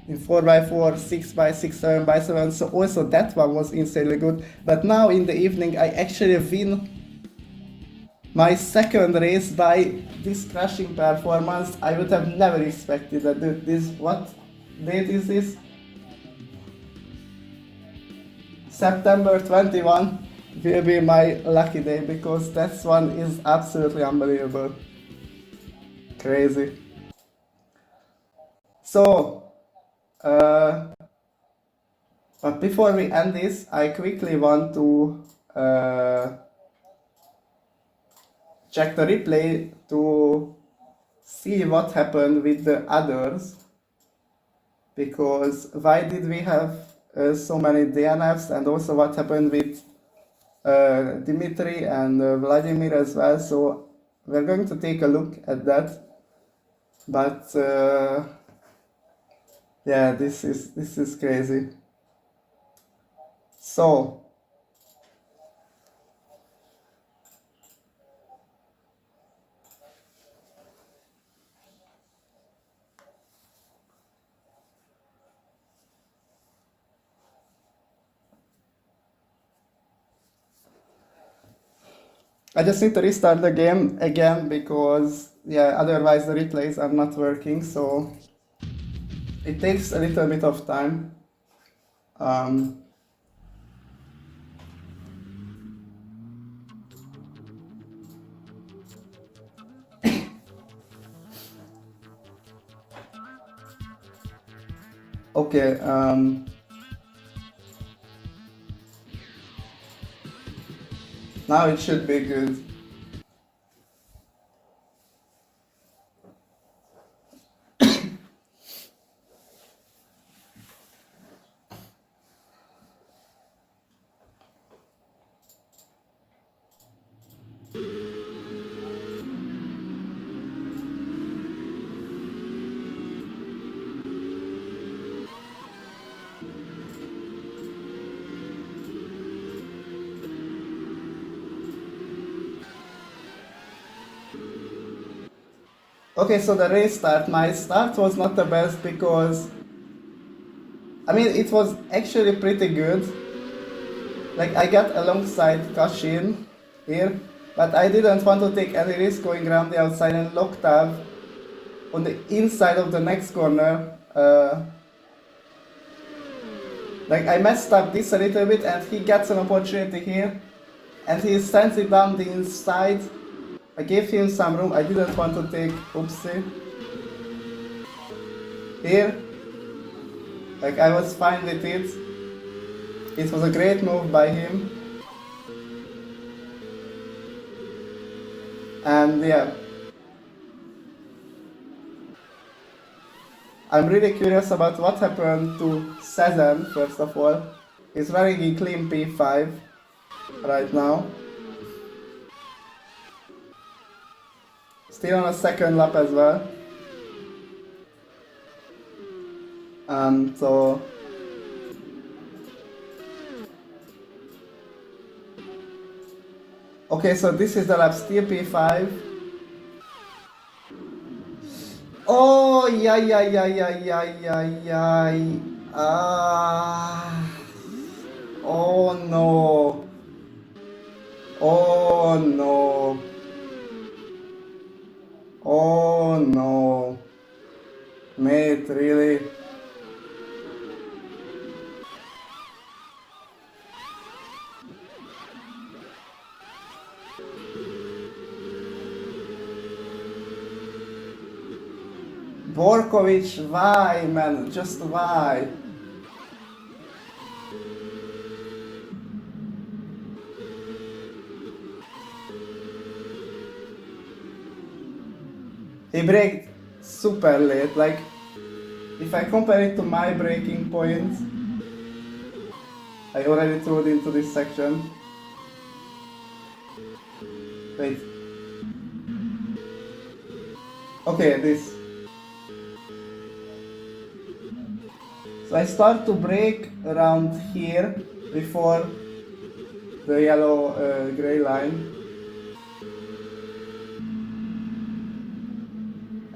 S1: in 4x4, 6x6, 7x7, so also that one was insanely good. But now in the evening I actually win my second race by this crashing performance. I would have never expected that. This, what date is this? September 21 will be my lucky day, because that one is absolutely unbelievable. Crazy. So, but before we end this, I quickly want to check the replay to see what happened with the others, because why did we have so many DNFs, and also what happened with Dimitri and Vladimir as well. So we're going to take a look at that. But yeah, this is crazy. So I just need to restart the game again, because yeah, otherwise the replays are not working, so it takes a little bit of time. Okay, now it should be good. Okay, so the race start. My start was not the best because, I mean, it was actually pretty good. Like, I got alongside Kashin here, but I didn't want to take any risk going around the outside, and Loktav on the inside of the next corner Like I messed up this a little bit and he gets an opportunity here and he sends it down the inside. I gave him some room, I didn't want to take oopsie. Here, like I was fine with it. It was a great move by him. And yeah. I'm really curious about what happened to Cezanne, first of all. He's running in clean P5 right now. Still on a second lap as well. So okay, so this is the lap, still P5. Oh, yeah. Oh no. Oh no. Oh no. Mate, really? Borkovic, why, man? Just why? He braked super late, like, if I compare it to my braking points, I already threw it into this section. Wait. Okay, this. So I start to brake around here before the yellow gray line.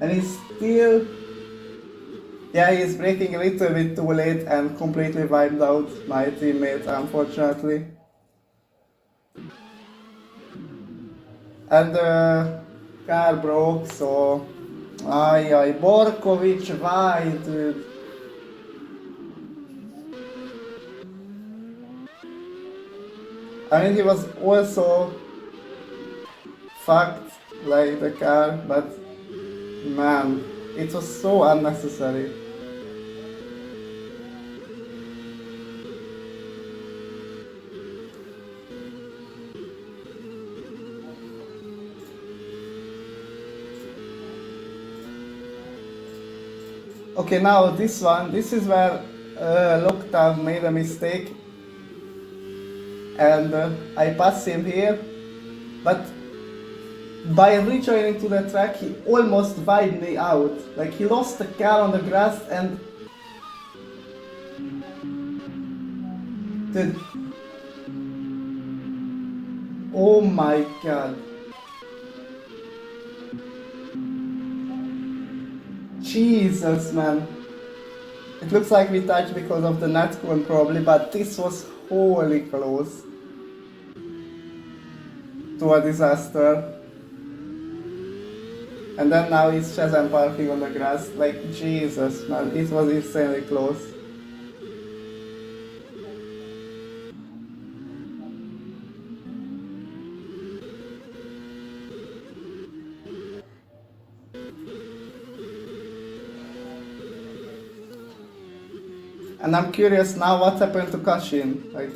S1: And he's still, yeah, he's braking a little bit too late and completely wiped out my teammate, unfortunately. And the car broke, so ay, Borkovic, why, dude? I mean, he was also fucked, like the car, but man, it was so unnecessary. Okay, now this one, this is where Loktav made a mistake. And I passed him here, but by rejoining to the track, he almost wiped me out. Like, he lost the car on the grass and... Dude. Oh my god. Jesus, man. It looks like we touched because of the nut cone probably, but this was wholly close to a disaster. And then now it's Shazam parking on the grass. Like, Jesus, man, it was insanely close. And I'm curious now what happened to Kashin. Like,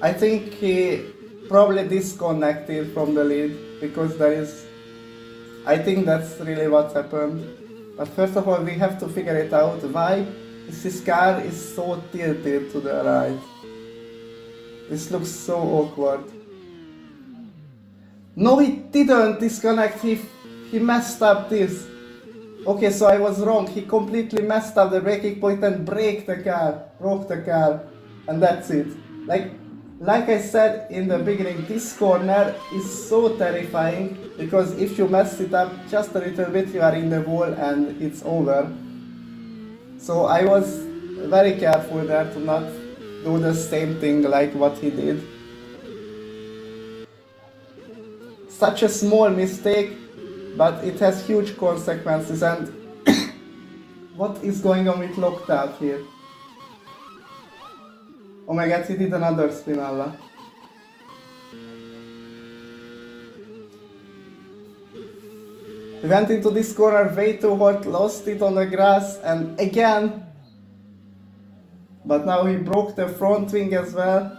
S1: I think he probably disconnected from the lead because there is... I think that's really what happened. But first of all, we have to figure it out. Why his car is so tilted to the right? This looks so awkward. No, he didn't disconnect. He messed up this. Okay, so I was wrong. He completely messed up the braking point and broke the car, and that's it. Like I said in the beginning, this corner is so terrifying because if you mess it up just a little bit, you are in the wall and it's over. So I was very careful there to not do the same thing like what he did. Such a small mistake, but it has huge consequences. And what is going on with Loctave here? Oh my god, he did another spinalla. He went into this corner way too hot, lost it on the grass, and again. But now he broke the front wing as well.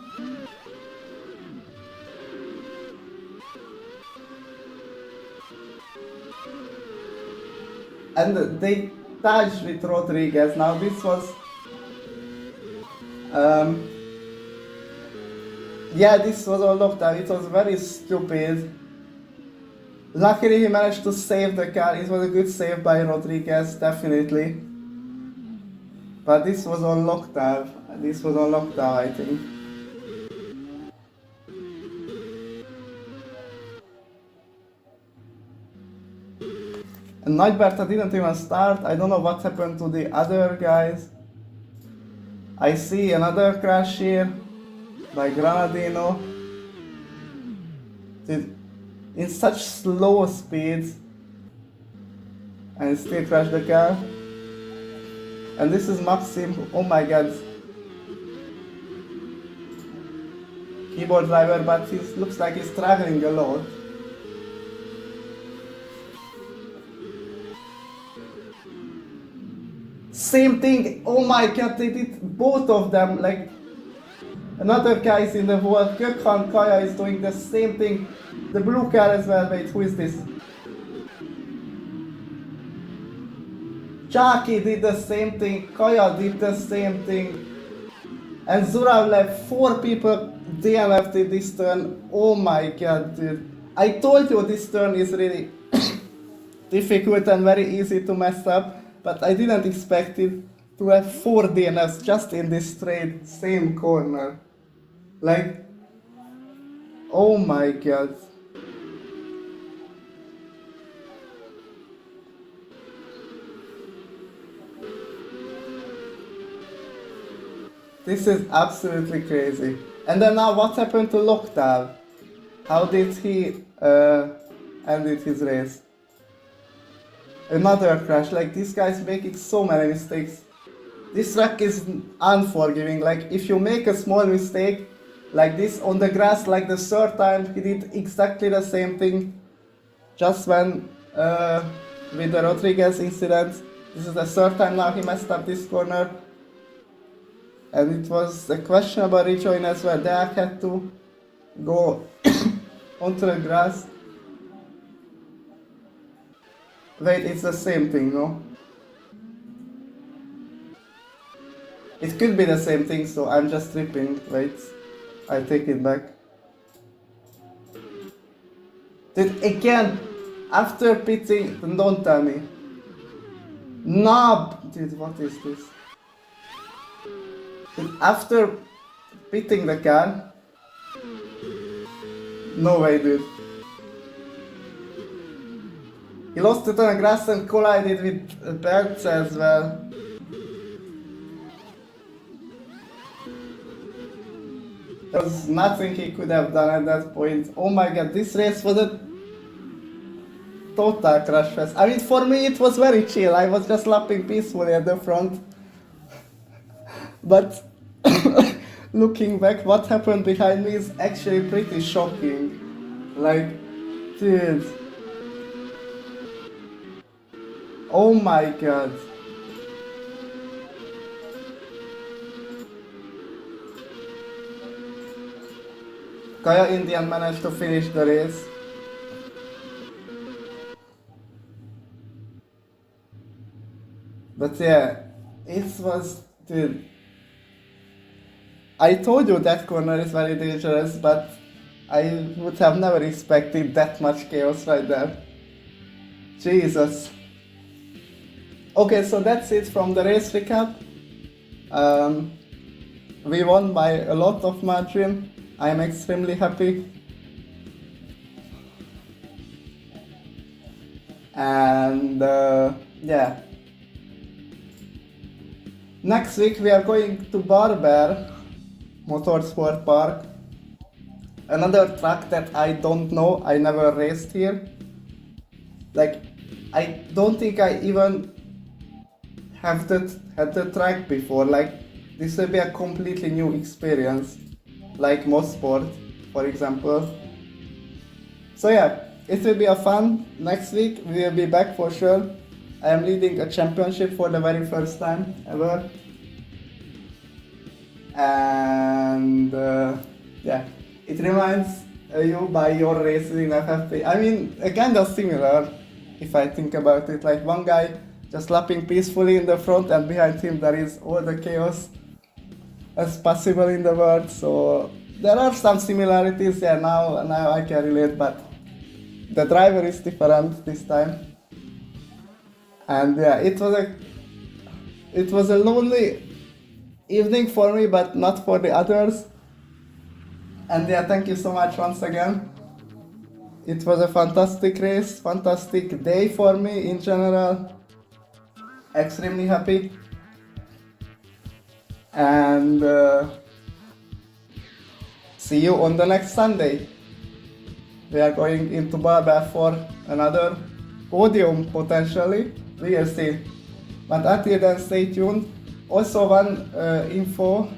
S1: And they touched with Rodriguez. Now this was... yeah, this was on lockdown. It was very stupid. Luckily he managed to save the car. It was a good save by Rodriguez, definitely. But this was on lockdown. This was on lockdown, I think. And Nightberta didn't even start. I don't know what happened to the other guys. I see another crash here by Granadino. In such slow speeds, and still crashed the car. And this is Maxim. Oh my god. Keyboard driver, but he looks like he's struggling a lot. Same thing. Oh my god, they did both of them. Like, another guy is in the wall. Gökhan Kaya is doing the same thing. The blue car as well. Wait, who is this? Chaki did the same thing. Kaya did the same thing. And Zurav left 4 people DNF'd in this turn. Oh my god, dude. I told you this turn is really difficult and very easy to mess up. But I didn't expect it to have 4 DNFs just in this straight same corner. Like, oh my god. This is absolutely crazy. And then now what happened to Loctave? How did he ended his race? Another crash. Like, this guy's making so many mistakes. This track is unforgiving. Like, if you make a small mistake like this on the grass, like the third time he did exactly the same thing just when with the Rodriguez incident. This is the third time now he messed up this corner. And it was a questionable rejoin as well. Deak had to go onto the grass. Wait, it's the same thing, no? It could be the same thing, so I'm just tripping. Wait, I take it back. Dude, again, after pitting, don't tell me. Knob! Dude, what is this? Dude, after pitting the car? No way, dude. He lost it on the grass and collided with Bertz as well. There was nothing he could have done at that point. Oh my god, this race was a total crash fest. I mean, for me it was very chill. I was just lapping peacefully at the front. But looking back, what happened behind me is actually pretty shocking. Like, dude. Oh my god. Kaya Indian managed to finish the race. But yeah, it was, dude. I told you that corner is very dangerous, but I would have never expected that much chaos right there. Jesus. Okay, so that's it from the race recap. We won by a lot of margin. I am extremely happy. And yeah. Next week we are going to Barber Motorsport Park. Another track that I don't know, I never raced here. Like, I don't think I even had the track before. Like, this will be a completely new experience, like Mosport, for example. So yeah, it will be a fun. Next week we will be back for sure. I am leading a championship for the very first time ever, and yeah, it reminds you by your races in FFP. I mean, kind of similar if I think about it. Like one guy just lapping peacefully in the front, and behind him there is all the chaos as possible in the world. So there are some similarities. Yeah, now I can relate, but the driver is different this time. And yeah, it was a lonely evening for me, but not for the others. And yeah, thank you so much once again. It was a fantastic race, fantastic day for me in general. Extremely happy. And see you on the next Sunday. We are going into Barbell for another podium potentially. We will see. But until then, stay tuned. Also, one info.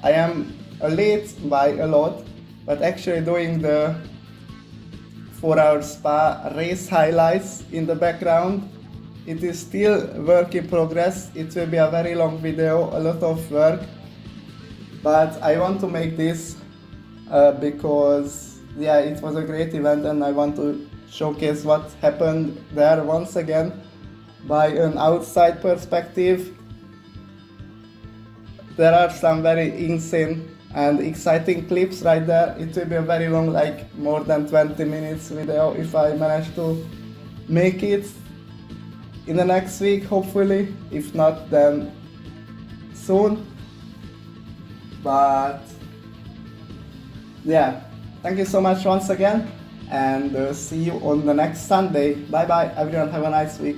S1: I am late by a lot, but actually doing the 4-hour spa race highlights in the background. It is still work in progress. It will be a very long video, a lot of work. But I want to make this because yeah, it was a great event and I want to showcase what happened there once again by an outside perspective. There are some very insane and exciting clips right there. It will be a very long, like more than 20 minutes video if I manage to make it in the next week, hopefully. If not, then soon. But yeah, thank you so much once again, and see you on the next Sunday. Bye bye everyone, have a nice week.